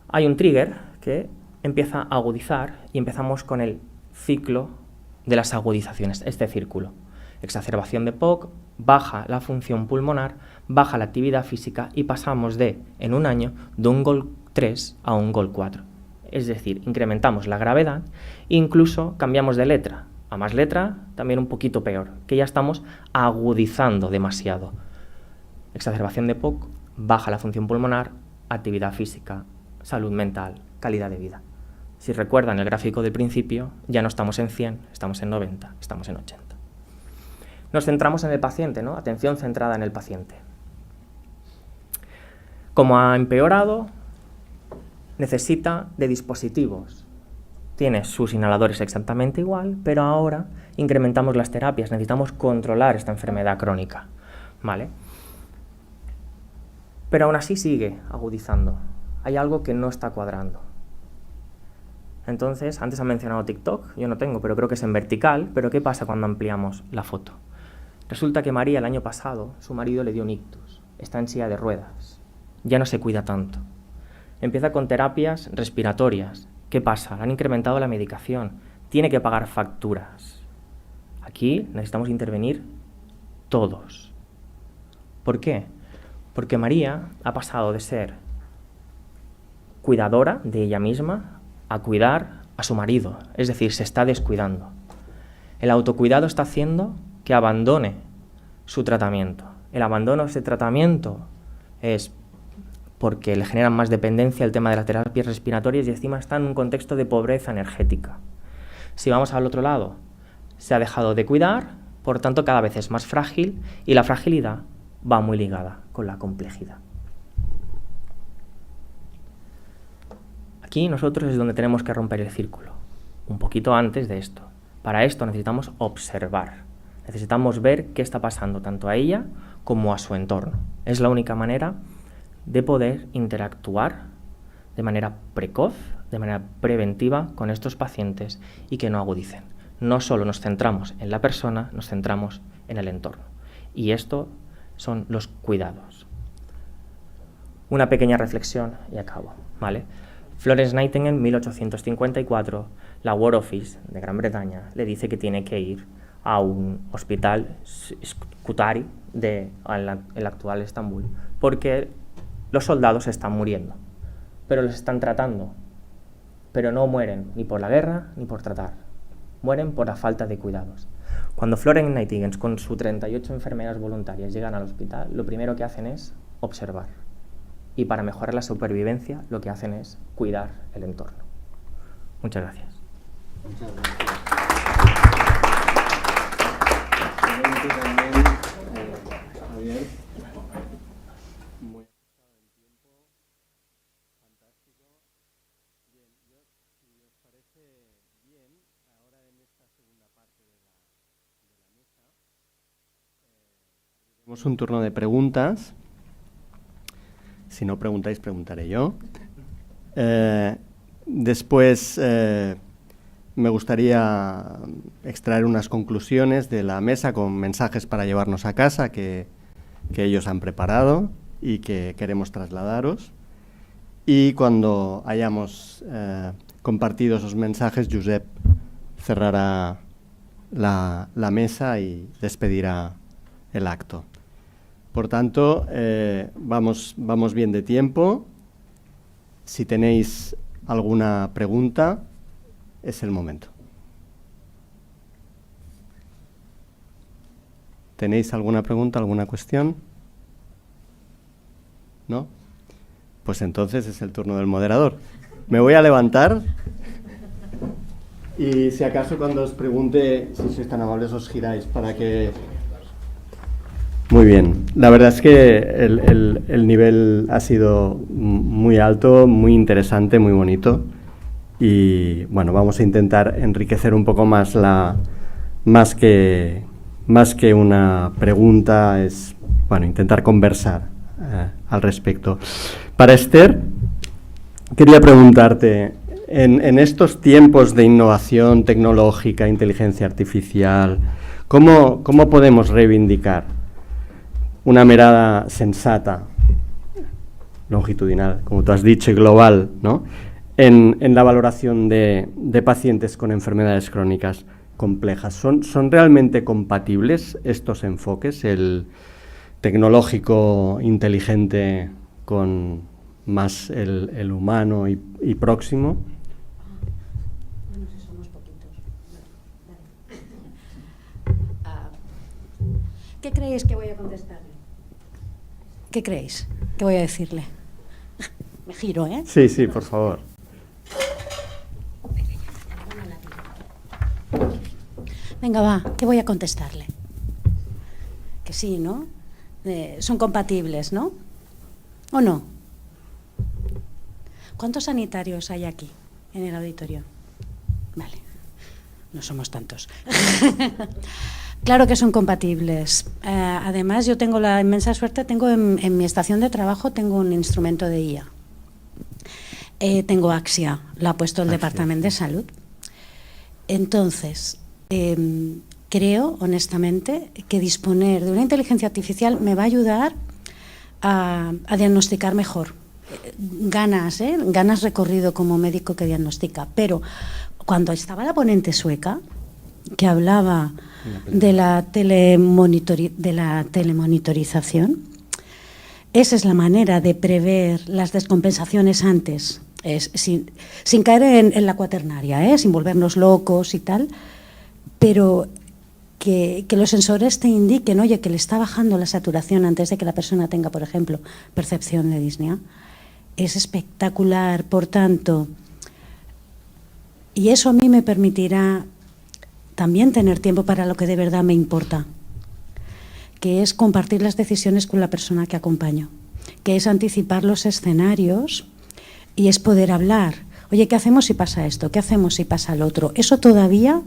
Hay un trigger que empieza a agudizar y empezamos con el ciclo de las agudizaciones, este círculo. Exacerbación de EPOC, baja la función pulmonar, baja la actividad física y pasamos en un año, de un GOL 3 a un GOL 4. Es decir, incrementamos la gravedad e incluso cambiamos de letra. A más letra, también un poquito peor, que ya estamos agudizando demasiado. Exacerbación de EPOC, baja la función pulmonar, actividad física, salud mental, calidad de vida. Si recuerdan el gráfico del principio, ya no estamos en 100, estamos en 90, estamos en 80. Nos centramos en el paciente, ¿no? Atención centrada en el paciente. Como ha empeorado, necesita de dispositivos. Tiene sus inhaladores exactamente igual, pero ahora incrementamos las terapias, necesitamos controlar esta enfermedad crónica, ¿vale? Pero aún así sigue agudizando. Hay algo que no está cuadrando. Entonces, antes han mencionado TikTok, yo no tengo, pero creo que es en vertical, pero ¿qué pasa cuando ampliamos la foto? Resulta que María el año pasado, su marido le dio un ictus, está en silla de ruedas, ya no se cuida tanto. Empieza con terapias respiratorias. ¿Qué pasa? Han incrementado la medicación, tiene que pagar facturas. Aquí necesitamos intervenir todos. ¿Por qué? Porque María ha pasado de ser cuidadora de ella misma a cuidar a su marido, es decir, se está descuidando. El autocuidado está haciendo que abandone su tratamiento. El abandono de ese tratamiento es porque le generan más dependencia el tema de las terapias respiratorias y encima está en un contexto de pobreza energética. Si vamos al otro lado, se ha dejado de cuidar, por tanto cada vez es más frágil y la fragilidad va muy ligada con la complejidad. Aquí nosotros es donde tenemos que romper el círculo, un poquito antes de esto. Para esto necesitamos observar, necesitamos ver qué está pasando tanto a ella como a su entorno. Es la única manera de poder interactuar de manera precoz, de manera preventiva con estos pacientes y que no agudicen. No solo nos centramos en la persona, nos centramos en el entorno. Y esto son los cuidados. Una pequeña reflexión y acabo, ¿vale? Florence Nightingale, en 1854, la War Office de Gran Bretaña le dice que tiene que ir a un hospital, Scutari, el actual Estambul, porque los soldados están muriendo, pero los están tratando, pero no mueren ni por la guerra ni por tratar, mueren por la falta de cuidados. Cuando Florence Nightingale con sus 38 enfermeras voluntarias llegan al hospital, lo primero que hacen es observar. Y para mejorar la supervivencia, lo que hacen es cuidar el entorno. Muchas gracias. Muchas gracias. Javier, muy pasado en tiempo, fantástico. Bien, si os parece bien, ahora en esta segunda parte de la mesa, tenemos un turno de preguntas. Si no preguntáis, preguntaré yo. Después me gustaría extraer unas conclusiones de la mesa con mensajes para llevarnos a casa que ellos han preparado y que queremos trasladaros. Y cuando hayamos compartido esos mensajes, Josep cerrará la mesa y despedirá el acto. Por tanto, vamos bien de tiempo. Si tenéis alguna pregunta, es el momento. ¿Tenéis alguna pregunta, alguna cuestión? ¿No? Pues entonces es el turno del moderador. Me voy a levantar y si acaso cuando os pregunte, si sois tan amables, os giráis para que... Muy bien. La verdad es que el nivel ha sido muy alto, muy interesante, muy bonito. Y bueno, vamos a intentar enriquecer un poco más más que una pregunta, es bueno, intentar conversar al respecto. Para Esther, quería preguntarte, en estos tiempos de innovación tecnológica, inteligencia artificial, ¿cómo podemos reivindicar una mirada sensata, longitudinal, como tú has dicho, y global, ¿no?, en la valoración de pacientes con enfermedades crónicas complejas? ¿Son realmente compatibles estos enfoques, el tecnológico inteligente con más el humano y próximo? Bueno, si somos poquitos. ¿Qué creéis que voy a contestarle? ¿Qué creéis que voy a decirle? Me giro, ¿eh? Sí, sí, por favor. Venga, va, ¿qué voy a contestarle? Que sí, ¿no? Son compatibles, ¿no? ¿O no? ¿Cuántos sanitarios hay aquí, en el auditorio? Vale, no somos tantos. Claro que son compatibles. Además, yo tengo la inmensa suerte, tengo en mi estación de trabajo tengo un instrumento de IA. Tengo Axia, lo ha puesto el Departamento de Salud. Entonces, creo, honestamente, que disponer de una inteligencia artificial me va a ayudar a diagnosticar mejor. Ganas recorrido como médico que diagnostica. Pero cuando estaba la ponente sueca, que hablaba de la telemonitorización, esa es la manera de prever las descompensaciones antes, sin caer en la cuaternaria, sin volvernos locos y tal, pero que los sensores te indiquen, oye, que le está bajando la saturación antes de que la persona tenga, por ejemplo, percepción de disnea, es espectacular. Por tanto, y eso a mí me permitirá también tener tiempo para lo que de verdad me importa, que es compartir las decisiones con la persona que acompaño, que es anticipar los escenarios y es poder hablar. Oye, ¿qué hacemos si pasa esto? ¿Qué hacemos si pasa lo otro? Eso todavía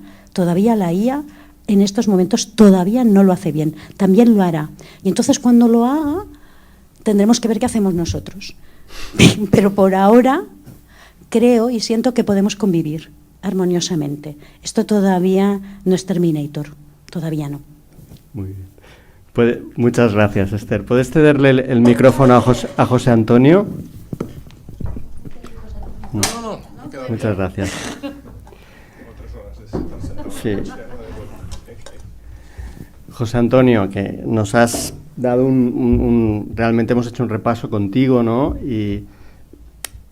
la IA en estos momentos todavía no lo hace bien. También lo hará. Y entonces cuando lo haga tendremos que ver qué hacemos nosotros. Pero por ahora creo y siento que podemos convivir armoniosamente. Esto todavía no es Terminator, todavía no. Muy bien. Muchas gracias, Esther. ¿Puedes cederle el micrófono a José Antonio? No. Muchas gracias. Sí. José Antonio, que nos has dado realmente hemos hecho un repaso contigo, ¿no? Y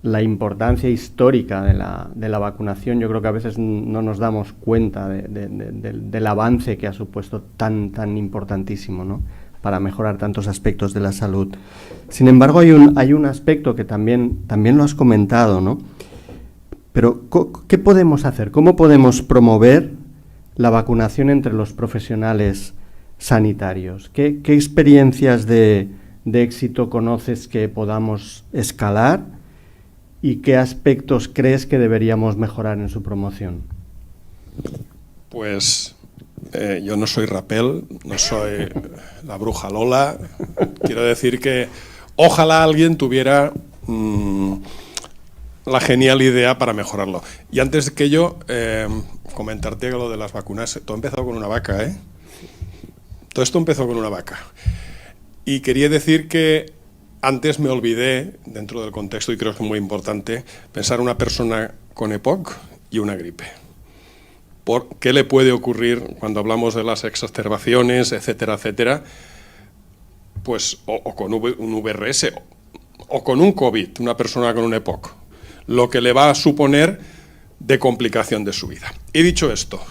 la importancia histórica de la vacunación, yo creo que a veces no nos damos cuenta del avance que ha supuesto tan importantísimo, ¿no?, para mejorar tantos aspectos de la salud. Sin embargo, hay un aspecto que también lo has comentado, ¿no? Pero, ¿qué podemos hacer? ¿Cómo podemos promover la vacunación entre los profesionales sanitarios? ¿Qué experiencias de éxito conoces que podamos escalar y qué aspectos crees que deberíamos mejorar en su promoción? Pues yo no soy Rapel, no soy la bruja Lola. Quiero decir que ojalá alguien tuviera la genial idea para mejorarlo. Y antes que ello, comentarte que lo de las vacunas, todo empezó con una vaca, ¿eh? Todo esto empezó con una vaca. Y quería decir que antes me olvidé, dentro del contexto, y creo que es muy importante, pensar una persona con EPOC y una gripe. ¿Qué le puede ocurrir cuando hablamos de las exacerbaciones, etcétera, etcétera? Pues o con un VRS o con un COVID, una persona con un EPOC, lo que le va a suponer de complicación de su vida. Y dicho esto,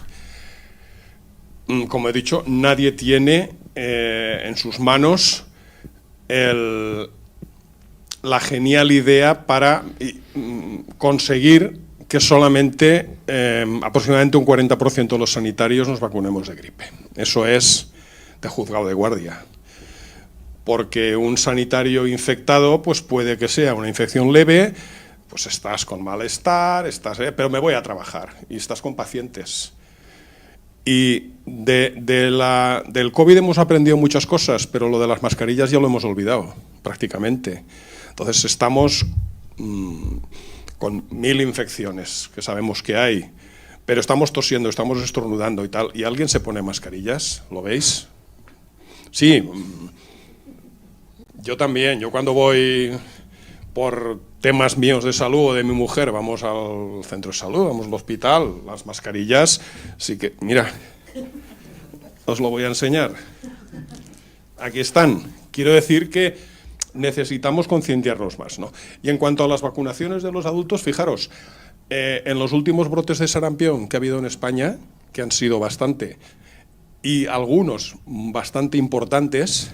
como he dicho, nadie tiene en sus manos la genial idea para conseguir que solamente aproximadamente un 40% de los sanitarios nos vacunemos de gripe. Eso es de juzgado de guardia. Porque un sanitario infectado pues puede que sea una infección leve, pues estás con malestar, pero me voy a trabajar y estás con pacientes. Y del COVID hemos aprendido muchas cosas, pero lo de las mascarillas ya lo hemos olvidado, prácticamente. Entonces estamos con 1000 infecciones, que sabemos que hay, pero estamos tosiendo, estamos estornudando y tal, y alguien se pone mascarillas, ¿lo veis? Sí, yo también, yo cuando voy por temas míos de salud o de mi mujer, vamos al centro de salud, vamos al hospital, las mascarillas, sí que, mira, os lo voy a enseñar. Aquí están. Quiero decir que necesitamos concienciarnos más, ¿no? Y en cuanto a las vacunaciones de los adultos, fijaros, en los últimos brotes de sarampión que ha habido en España, que han sido bastante, y algunos bastante importantes,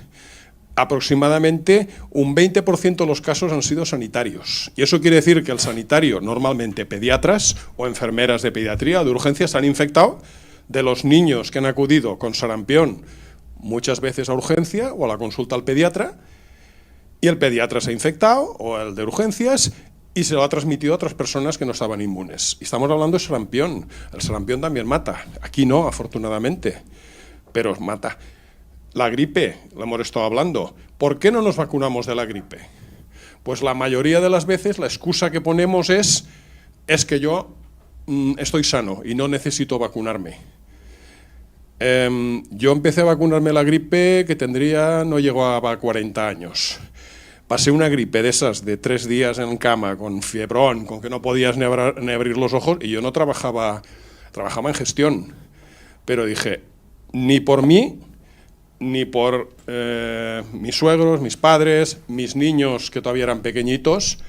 aproximadamente un 20% de los casos han sido sanitarios. Y eso quiere decir que el sanitario, normalmente pediatras o enfermeras de pediatría o de urgencias, se han infectado de los niños que han acudido con sarampión muchas veces a urgencia o a la consulta al pediatra, y el pediatra se ha infectado, o el de urgencias, y se lo ha transmitido a otras personas que no estaban inmunes. Y estamos hablando de sarampión. El sarampión también mata. Aquí no, afortunadamente, pero mata. La gripe, lo hemos estado hablando. ¿Por qué no nos vacunamos de la gripe? Pues la mayoría de las veces la excusa que ponemos es que yo estoy sano y no necesito vacunarme. Yo empecé a vacunarme la gripe que no llegó a 40 años. Pasé una gripe de esas de 3 días en cama, con fiebrón, con que no podías ni abrir los ojos, y yo no trabajaba en gestión. Pero dije, ni por mí, ni por mis suegros, mis padres, mis niños que todavía eran pequeñitos,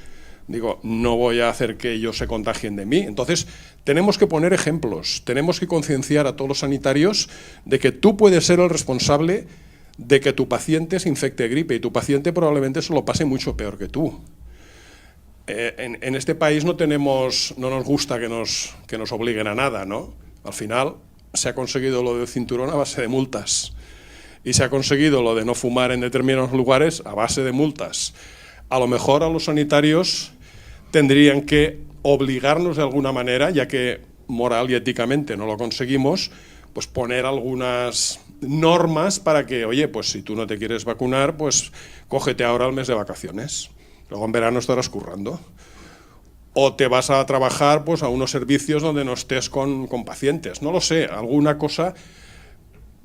digo, no voy a hacer que ellos se contagien de mí. Entonces, tenemos que poner ejemplos, tenemos que concienciar a todos los sanitarios de que tú puedes ser el responsable de que tu paciente se infecte de gripe, y tu paciente probablemente se lo pase mucho peor que tú. En este país no nos gusta que nos obliguen a nada, ¿no? Al final se ha conseguido lo del cinturón a base de multas, y se ha conseguido lo de no fumar en determinados lugares a base de multas. A lo mejor a los sanitarios tendrían que obligarnos de alguna manera, ya que moral y éticamente no lo conseguimos, pues poner algunas normas para que, oye, pues si tú no te quieres vacunar, pues cógete ahora el mes de vacaciones. Luego en verano estarás currando. O te vas a trabajar pues a unos servicios donde no estés con pacientes. No lo sé, alguna cosa,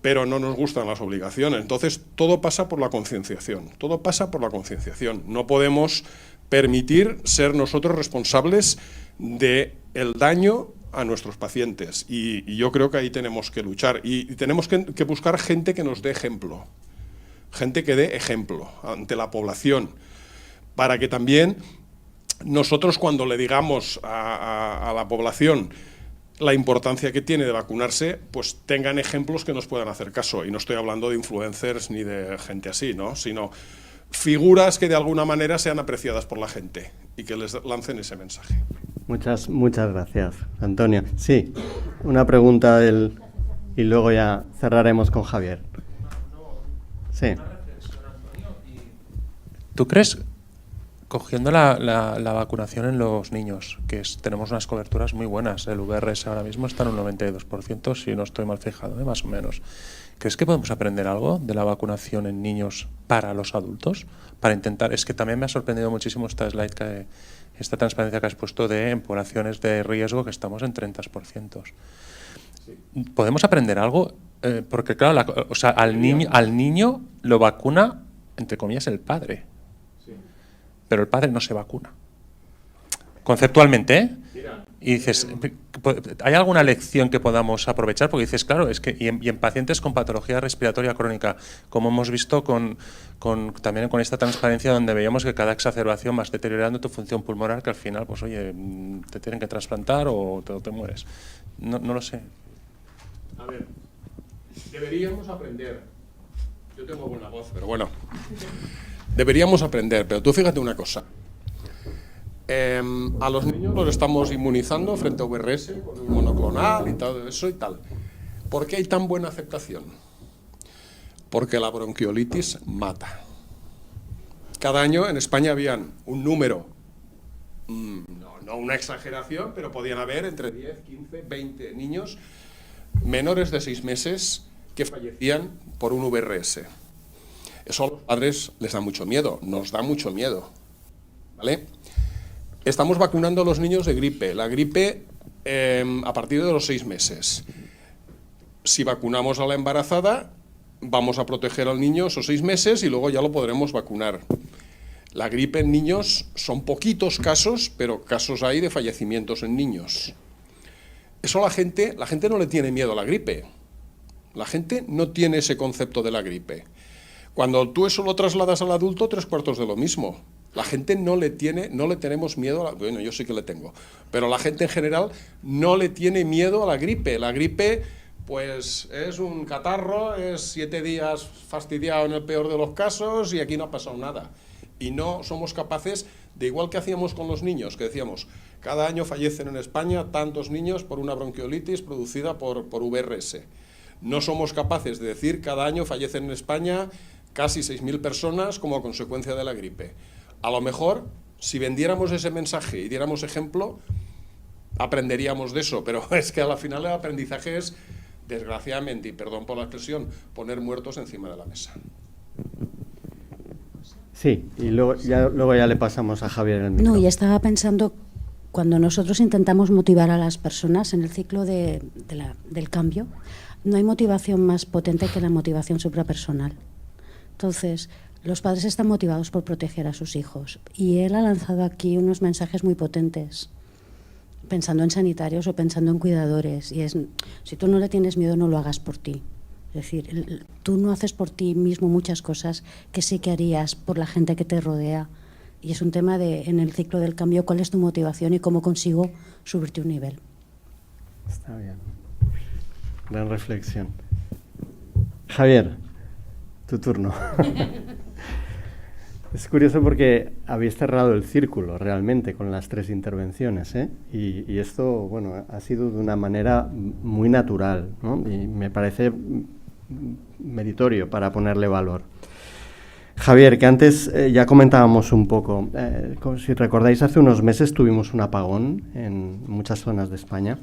pero no nos gustan las obligaciones. Entonces, todo pasa por la concienciación. Todo pasa por la concienciación. No podemos permitir ser nosotros responsables del daño a nuestros pacientes. Y yo creo que ahí tenemos que luchar. Y tenemos que buscar gente que nos dé ejemplo. Gente que dé ejemplo ante la población. Para que también nosotros, cuando le digamos a la población la importancia que tiene de vacunarse, pues tengan ejemplos que nos puedan hacer caso. Y no estoy hablando de influencers ni de gente así, ¿no? Sino figuras que de alguna manera sean apreciadas por la gente y que les lancen ese mensaje. Muchas gracias, Antonio. Sí, una pregunta y luego ya cerraremos con Javier. Sí. ¿Tú crees, cogiendo la vacunación en los niños, que tenemos unas coberturas muy buenas, el VRS ahora mismo está en un 92%, si no estoy mal fijado, más o menos, ¿crees que podemos aprender algo de la vacunación en niños para los adultos? Para intentar, es que también me ha sorprendido muchísimo esta slide, esta transparencia que has puesto en poblaciones de riesgo, que estamos en 30%. ¿Podemos aprender algo? Porque claro, al niño lo vacuna, entre comillas, el padre. Pero el padre no se vacuna. Conceptualmente, ¿eh? Y dices, ¿hay alguna lección que podamos aprovechar? Porque dices, claro, es que y en pacientes con patología respiratoria crónica, como hemos visto también con esta transparencia donde veíamos que cada exacerbación vas deteriorando tu función pulmonar, que al final, pues oye, te tienen que trasplantar o te mueres. No lo sé. A ver, deberíamos aprender. Yo tengo buena voz, pero bueno. Deberíamos aprender, pero tú fíjate una cosa. A los niños los estamos inmunizando frente a VRS, con un monoclonal y todo eso y tal. ¿Por qué hay tan buena aceptación? Porque la bronquiolitis mata. Cada año en España habían un número, no una exageración, pero podían haber entre 10, 15, 20 niños menores de 6 meses que fallecían por un VRS. Eso a los padres les da mucho miedo, nos da mucho miedo, ¿vale? Estamos vacunando a los niños de gripe. La gripe a partir de los 6 meses. Si vacunamos a la embarazada, vamos a proteger al niño esos 6 meses y luego ya lo podremos vacunar. La gripe en niños son poquitos casos, pero casos hay de fallecimientos en niños. Eso la gente no le tiene miedo a la gripe. La gente no tiene ese concepto de la gripe. Cuando tú eso lo trasladas al adulto, 3/4 de lo mismo. La gente no le tenemos miedo bueno, yo sí que le tengo, pero la gente en general no le tiene miedo a la gripe. La gripe, pues, es un catarro, es 7 días fastidiado en el peor de los casos y aquí no ha pasado nada. Y no somos capaces, de igual que hacíamos con los niños, que decíamos, cada año fallecen en España tantos niños por una bronquiolitis producida por VRS. No somos capaces de decir, cada año fallecen en España casi 6.000 personas como consecuencia de la gripe. A lo mejor, si vendiéramos ese mensaje y diéramos ejemplo, aprenderíamos de eso, pero es que al final el aprendizaje es, desgraciadamente, y perdón por la expresión, poner muertos encima de la mesa. Sí, y luego ya le pasamos a Javier el micro. No, y estaba pensando, cuando nosotros intentamos motivar a las personas en el ciclo del cambio, no hay motivación más potente que la motivación suprapersonal. Entonces, los padres están motivados por proteger a sus hijos y él ha lanzado aquí unos mensajes muy potentes, pensando en sanitarios o pensando en cuidadores. Y es, si tú no le tienes miedo, no lo hagas por ti. Es decir, tú no haces por ti mismo muchas cosas que sí que harías por la gente que te rodea. Y es un tema en el ciclo del cambio, cuál es tu motivación y cómo consigo subirte un nivel. Está bien. Gran reflexión. Javier, tu turno. Es curioso porque habéis cerrado el círculo realmente con las 3 intervenciones, ¿eh? Y esto, bueno, ha sido de una manera muy natural, ¿no? Y me parece meritorio para ponerle valor. Javier, que antes ya comentábamos un poco, si recordáis, hace unos meses tuvimos un apagón en muchas zonas de España.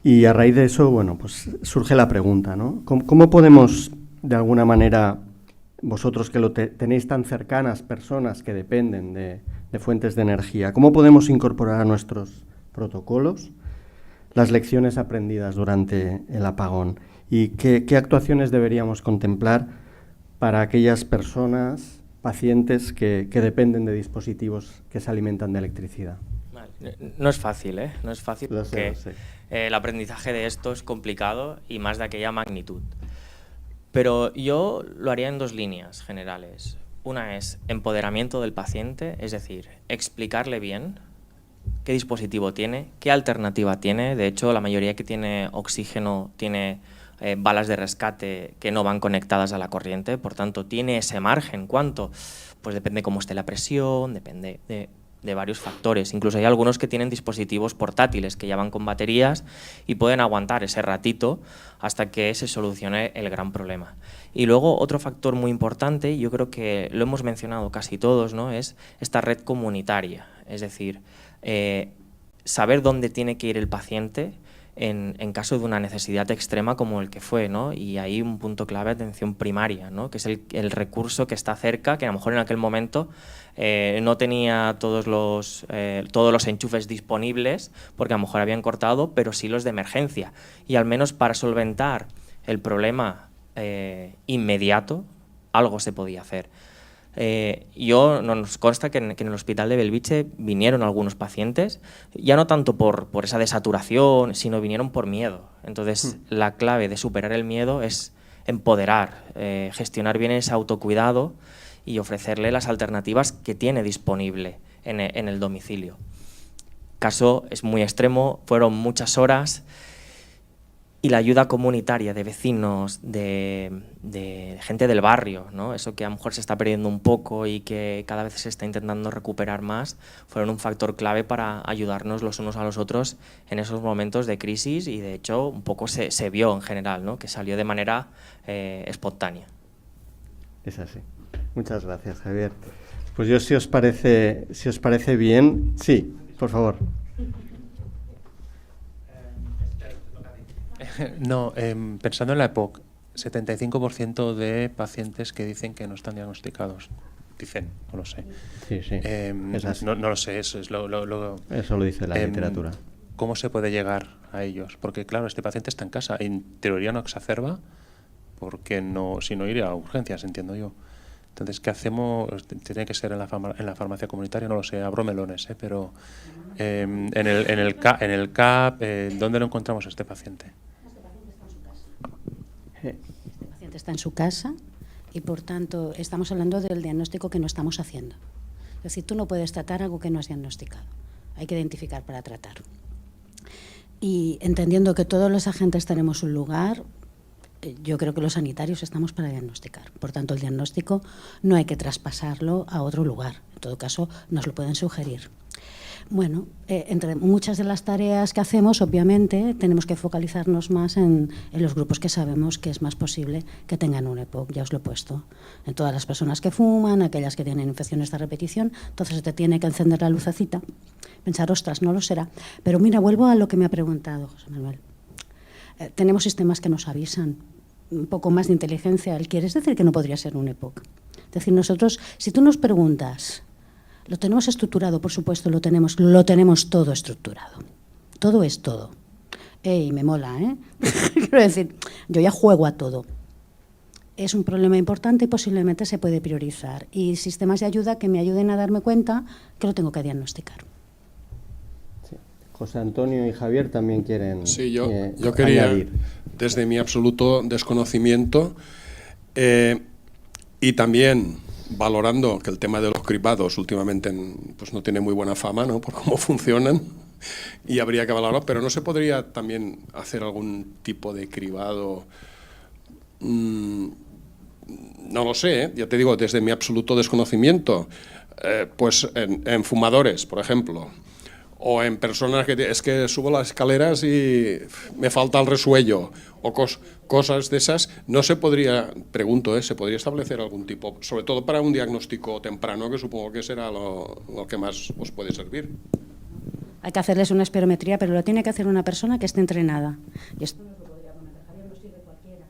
Y a raíz de eso, bueno, pues surge la pregunta, ¿no? ¿Cómo podemos, de alguna manera, vosotros que lo tenéis tan cercanas, personas que dependen de fuentes de energía, cómo podemos incorporar a nuestros protocolos las lecciones aprendidas durante el apagón? ¿Y qué actuaciones deberíamos contemplar para aquellas personas, pacientes que dependen de dispositivos que se alimentan de electricidad? No es fácil, ¿eh? No es fácil Lo porque sé. el aprendizaje de esto es complicado y más de aquella magnitud. Pero yo lo haría en dos líneas generales. Una es empoderamiento del paciente, es decir, explicarle bien qué dispositivo tiene, qué alternativa tiene. De hecho, la mayoría que tiene oxígeno tiene balas de rescate que no van conectadas a la corriente, por tanto, tiene ese margen. ¿Cuánto? Pues depende cómo esté la presión, depende de varios factores. Incluso hay algunos que tienen dispositivos portátiles que ya van con baterías y pueden aguantar ese ratito hasta que se solucione el gran problema. Y luego otro factor muy importante, yo creo que lo hemos mencionado casi todos, ¿no? Es esta red comunitaria, es decir, saber dónde tiene que ir el paciente en caso de una necesidad extrema como el que fue, ¿no? Y ahí un punto clave, atención primaria, ¿no? Que es el recurso que está cerca, que a lo mejor en aquel momento no tenía todos los enchufes disponibles porque a lo mejor habían cortado, pero sí los de emergencia. Y al menos para solventar el problema inmediato, algo se podía hacer. Nos consta que en el hospital de Belviche vinieron algunos pacientes, ya no tanto por esa desaturación, sino vinieron por miedo. Entonces, la clave de superar el miedo es empoderar, gestionar bien ese autocuidado y ofrecerle las alternativas que tiene disponible en el domicilio. Caso es muy extremo, fueron muchas horas. Y la ayuda comunitaria de vecinos, de gente del barrio, ¿no? Eso que a lo mejor se está perdiendo un poco y que cada vez se está intentando recuperar más, fueron un factor clave para ayudarnos los unos a los otros en esos momentos de crisis y de hecho un poco se vio en general, ¿no? Que salió de manera espontánea. Es así. Muchas gracias, Javier. Pues yo, si os parece bien, sí, por favor. No, pensando en la EPOC, 75% de pacientes que dicen que no están diagnosticados. Dicen, no lo sé. Sí, sí. No lo sé, eso es Eso lo dice la literatura. ¿Cómo se puede llegar a ellos? Porque claro, este paciente está en casa y en teoría no exacerba porque si no iría a urgencias, entiendo yo. Entonces, ¿qué hacemos? Tiene que ser en la farmacia comunitaria, no lo sé, abro melones, pero en el CAP, ¿dónde lo encontramos a este paciente? Este paciente está en su casa y, por tanto, estamos hablando del diagnóstico que no estamos haciendo. Es decir, tú no puedes tratar algo que no has diagnosticado. Hay que identificar para tratar. Y entendiendo que todos los agentes tenemos un lugar, yo creo que los sanitarios estamos para diagnosticar. Por tanto, el diagnóstico no hay que traspasarlo a otro lugar. En todo caso, nos lo pueden sugerir. Bueno, entre muchas de las tareas que hacemos, obviamente, tenemos que focalizarnos más en los grupos que sabemos que es más posible que tengan un EPOC, ya os lo he puesto. En todas las personas que fuman, aquellas que tienen infecciones de repetición, entonces te tiene que encender la lucecita. Pensar, ostras, no lo será. Pero mira, vuelvo a lo que me ha preguntado José Manuel. Tenemos sistemas que nos avisan, un poco más de inteligencia. ¿Quieres decir que no podría ser un EPOC? Es decir, nosotros, si tú nos preguntas, lo tenemos estructurado, por supuesto, lo tenemos todo estructurado. Todo es todo. Y me mola, ¿eh? Quiero decir, yo ya juego a todo. Es un problema importante y posiblemente se puede priorizar. Y sistemas de ayuda que me ayuden a darme cuenta que lo tengo que diagnosticar. Sí. José Antonio y Javier también quieren Sí, yo quería, añadir. Desde mi absoluto desconocimiento y también valorando que el tema de los cribados últimamente pues no tiene muy buena fama, ¿no? Por cómo funcionan y habría que valorarlo, pero ¿no se podría también hacer algún tipo de cribado? No lo sé, ya te digo, desde mi absoluto desconocimiento, pues en fumadores, por ejemplo, o en personas que es que subo las escaleras y me falta el resuello, o cosas de esas, no se podría, pregunto, ¿se podría establecer algún tipo, sobre todo para un diagnóstico temprano, que supongo que será lo que más os puede servir? Hay que hacerles una espirometría, pero lo tiene que hacer una persona que esté entrenada. Y esto no lo podría poner, Javier, no sirve cualquiera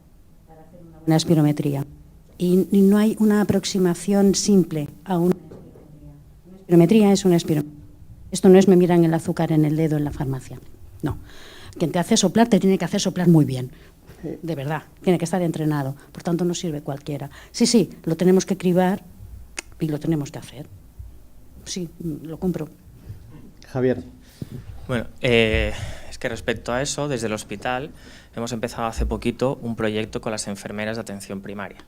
para hacer una espirometría. Y no hay una aproximación simple a una espirometría. Una espirometría es una espirometría. Esto no es me miran el azúcar en el dedo en la farmacia. No. Quien te hace soplar te tiene que hacer soplar muy bien. De verdad. Tiene que estar entrenado. Por tanto, no sirve cualquiera. Sí, lo tenemos que cribar y lo tenemos que hacer. Sí, lo compro. Javier. Bueno, es que respecto a eso, desde el hospital hemos empezado hace poquito un proyecto con las enfermeras de atención primaria.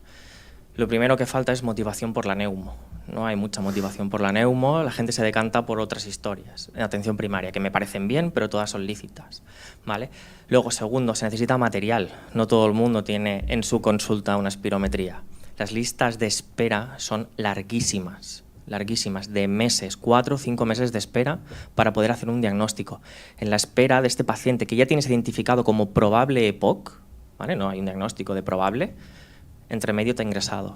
Lo primero que falta es motivación por la neumo. No hay mucha motivación por la neumo, la gente se decanta por otras historias en atención primaria, que me parecen bien, pero todas son lícitas, ¿vale? Luego, segundo, se necesita material. No todo el mundo tiene en su consulta una espirometría. Las listas de espera son larguísimas, de meses, 4 o 5 meses de espera para poder hacer un diagnóstico. En la espera de este paciente que ya tienes identificado como probable EPOC, ¿vale? No hay un diagnóstico de probable, entre medio te ha ingresado,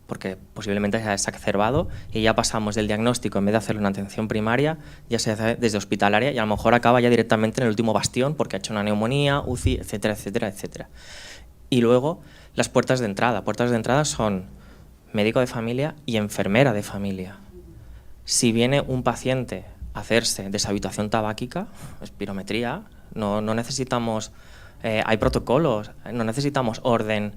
porque posiblemente se ha exacerbado y ya pasamos del diagnóstico, en vez de hacerlo en atención primaria, ya se hace desde hospitalaria y a lo mejor acaba ya directamente en el último bastión porque ha hecho una neumonía, UCI, etcétera, etcétera, etcétera. Y luego las puertas de entrada. Puertas de entrada son médico de familia y enfermera de familia. Si viene un paciente a hacerse deshabituación tabáquica, espirometría, no necesitamos, hay protocolos, no necesitamos orden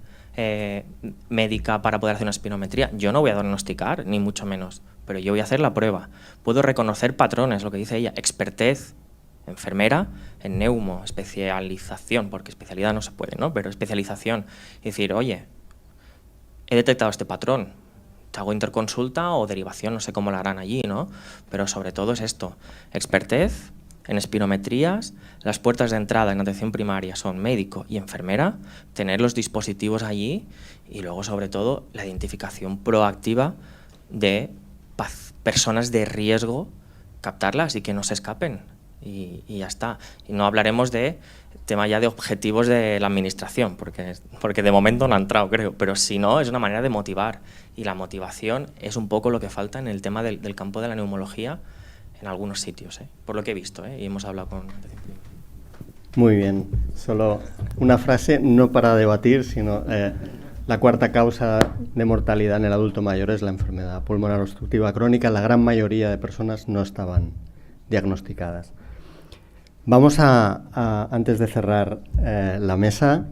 médica para poder hacer una espirometría. Yo no voy a diagnosticar, ni mucho menos, pero yo voy a hacer la prueba. Puedo reconocer patrones, lo que dice ella, expertez, enfermera en neumo, especialización, porque especialidad no se puede, ¿no? Pero especialización. Es decir, oye, he detectado este patrón, te hago interconsulta o derivación, no sé cómo lo harán allí, ¿no? Pero sobre todo es esto, expertez en espirometrías, las puertas de entrada en atención primaria son médico y enfermera, tener los dispositivos allí y luego sobre todo la identificación proactiva de personas de riesgo, captarlas y que no se escapen y ya está. Y no hablaremos de tema ya de objetivos de la administración, porque de momento no ha entrado, creo, pero si no, es una manera de motivar y la motivación es un poco lo que falta en el tema del campo de la neumología en algunos sitios, por lo que he visto, y hemos hablado con... Muy bien, solo una frase, no para debatir, sino la cuarta causa de mortalidad en el adulto mayor es la enfermedad pulmonar obstructiva crónica. La gran mayoría de personas no estaban diagnosticadas. Vamos antes de cerrar la mesa,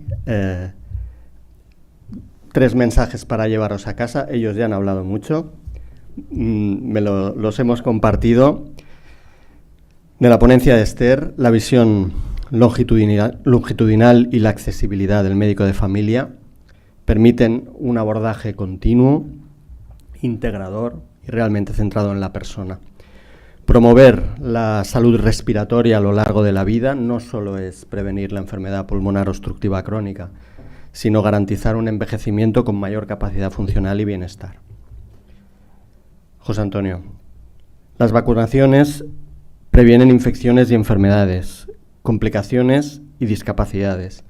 3 mensajes para llevaros a casa. Ellos ya han hablado mucho, los hemos compartido. De la ponencia de Esther, la visión longitudinal y la accesibilidad del médico de familia permiten un abordaje continuo, integrador y realmente centrado en la persona. Promover la salud respiratoria a lo largo de la vida no solo es prevenir la enfermedad pulmonar obstructiva crónica, sino garantizar un envejecimiento con mayor capacidad funcional y bienestar. José Antonio, las vacunaciones previenen infecciones y enfermedades, complicaciones y discapacidades,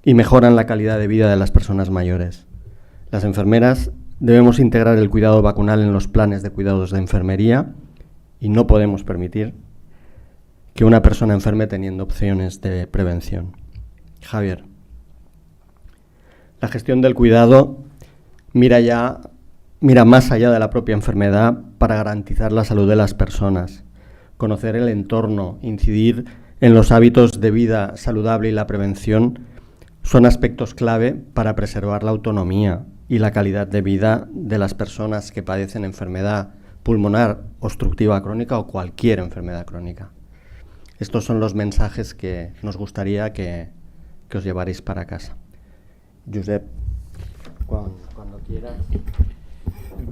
y mejoran la calidad de vida de las personas mayores. Las enfermeras debemos integrar el cuidado vacunal en los planes de cuidados de enfermería y no podemos permitir que una persona enferme teniendo opciones de prevención. Javier, la gestión del cuidado mira más allá de la propia enfermedad para garantizar la salud de las personas, conocer el entorno, incidir en los hábitos de vida saludable y la prevención son aspectos clave para preservar la autonomía y la calidad de vida de las personas que padecen enfermedad pulmonar obstructiva crónica o cualquier enfermedad crónica. Estos son los mensajes que nos gustaría que os llevaréis para casa. Josep, cuando quieras.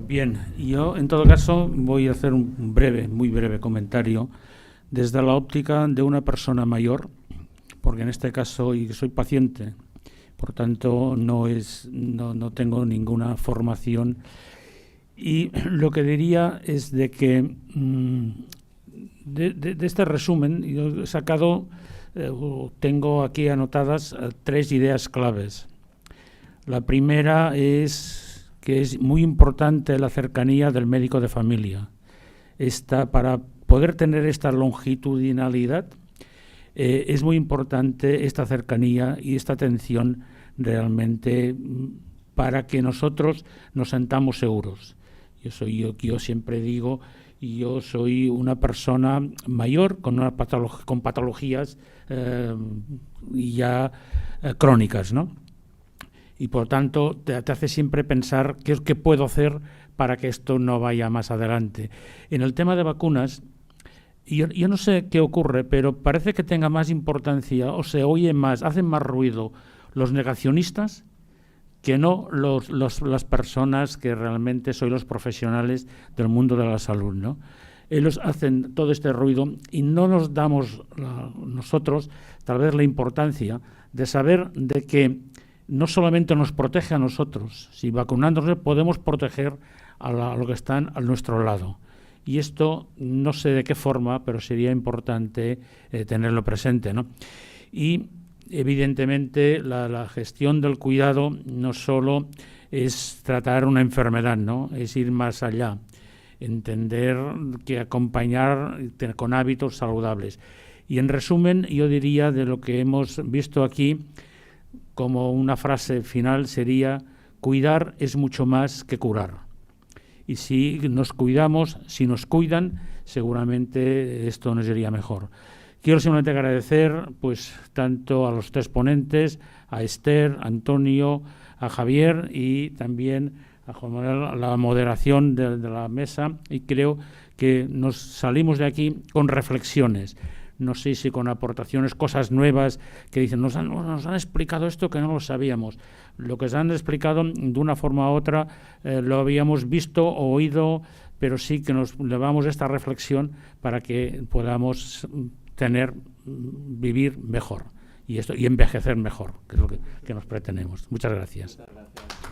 Bien, yo en todo caso voy a hacer un muy breve comentario desde la óptica de una persona mayor, porque en este caso soy paciente, por tanto no tengo ninguna formación. Y lo que diría es de que de este resumen yo he sacado, tengo aquí anotadas 3 ideas claves. La primera es que es muy importante la cercanía del médico de familia. Para poder tener esta longitudinalidad, es muy importante esta cercanía y esta atención realmente para que nosotros nos sentamos seguros. Yo siempre digo, yo soy una persona mayor con patologías ya crónicas, ¿no? Y por tanto te hace siempre pensar qué puedo hacer para que esto no vaya más adelante. En el tema de vacunas, yo no sé qué ocurre, pero parece que tenga más importancia o se oye más, hacen más ruido los negacionistas que no las personas que realmente sois los profesionales del mundo de la salud, ¿no? Ellos hacen todo este ruido y no nos damos nosotros tal vez la importancia de saber de que no solamente nos protege a nosotros, si vacunándonos podemos proteger a los que están a nuestro lado. Y esto no sé de qué forma, pero sería importante tenerlo presente, ¿no? Y evidentemente la gestión del cuidado no solo es tratar una enfermedad, ¿no? Es ir más allá, entender que acompañar con hábitos saludables. Y en resumen, yo diría de lo que hemos visto aquí, como una frase final sería: cuidar es mucho más que curar. Y si nos cuidamos, si nos cuidan, seguramente esto nos iría mejor. Quiero simplemente agradecer pues tanto a los tres ponentes, a Esther, a Antonio, a Javier y también a Juan Manuel, a la moderación de la mesa, y creo que nos salimos de aquí con reflexiones. No sé si con aportaciones, cosas nuevas que dicen, nos han explicado esto que no lo sabíamos. Lo que se han explicado de una forma u otra lo habíamos visto o oído, pero sí que nos llevamos esta reflexión para que podamos vivir mejor y envejecer mejor, que es lo que nos pretendemos. Muchas gracias. Muchas gracias.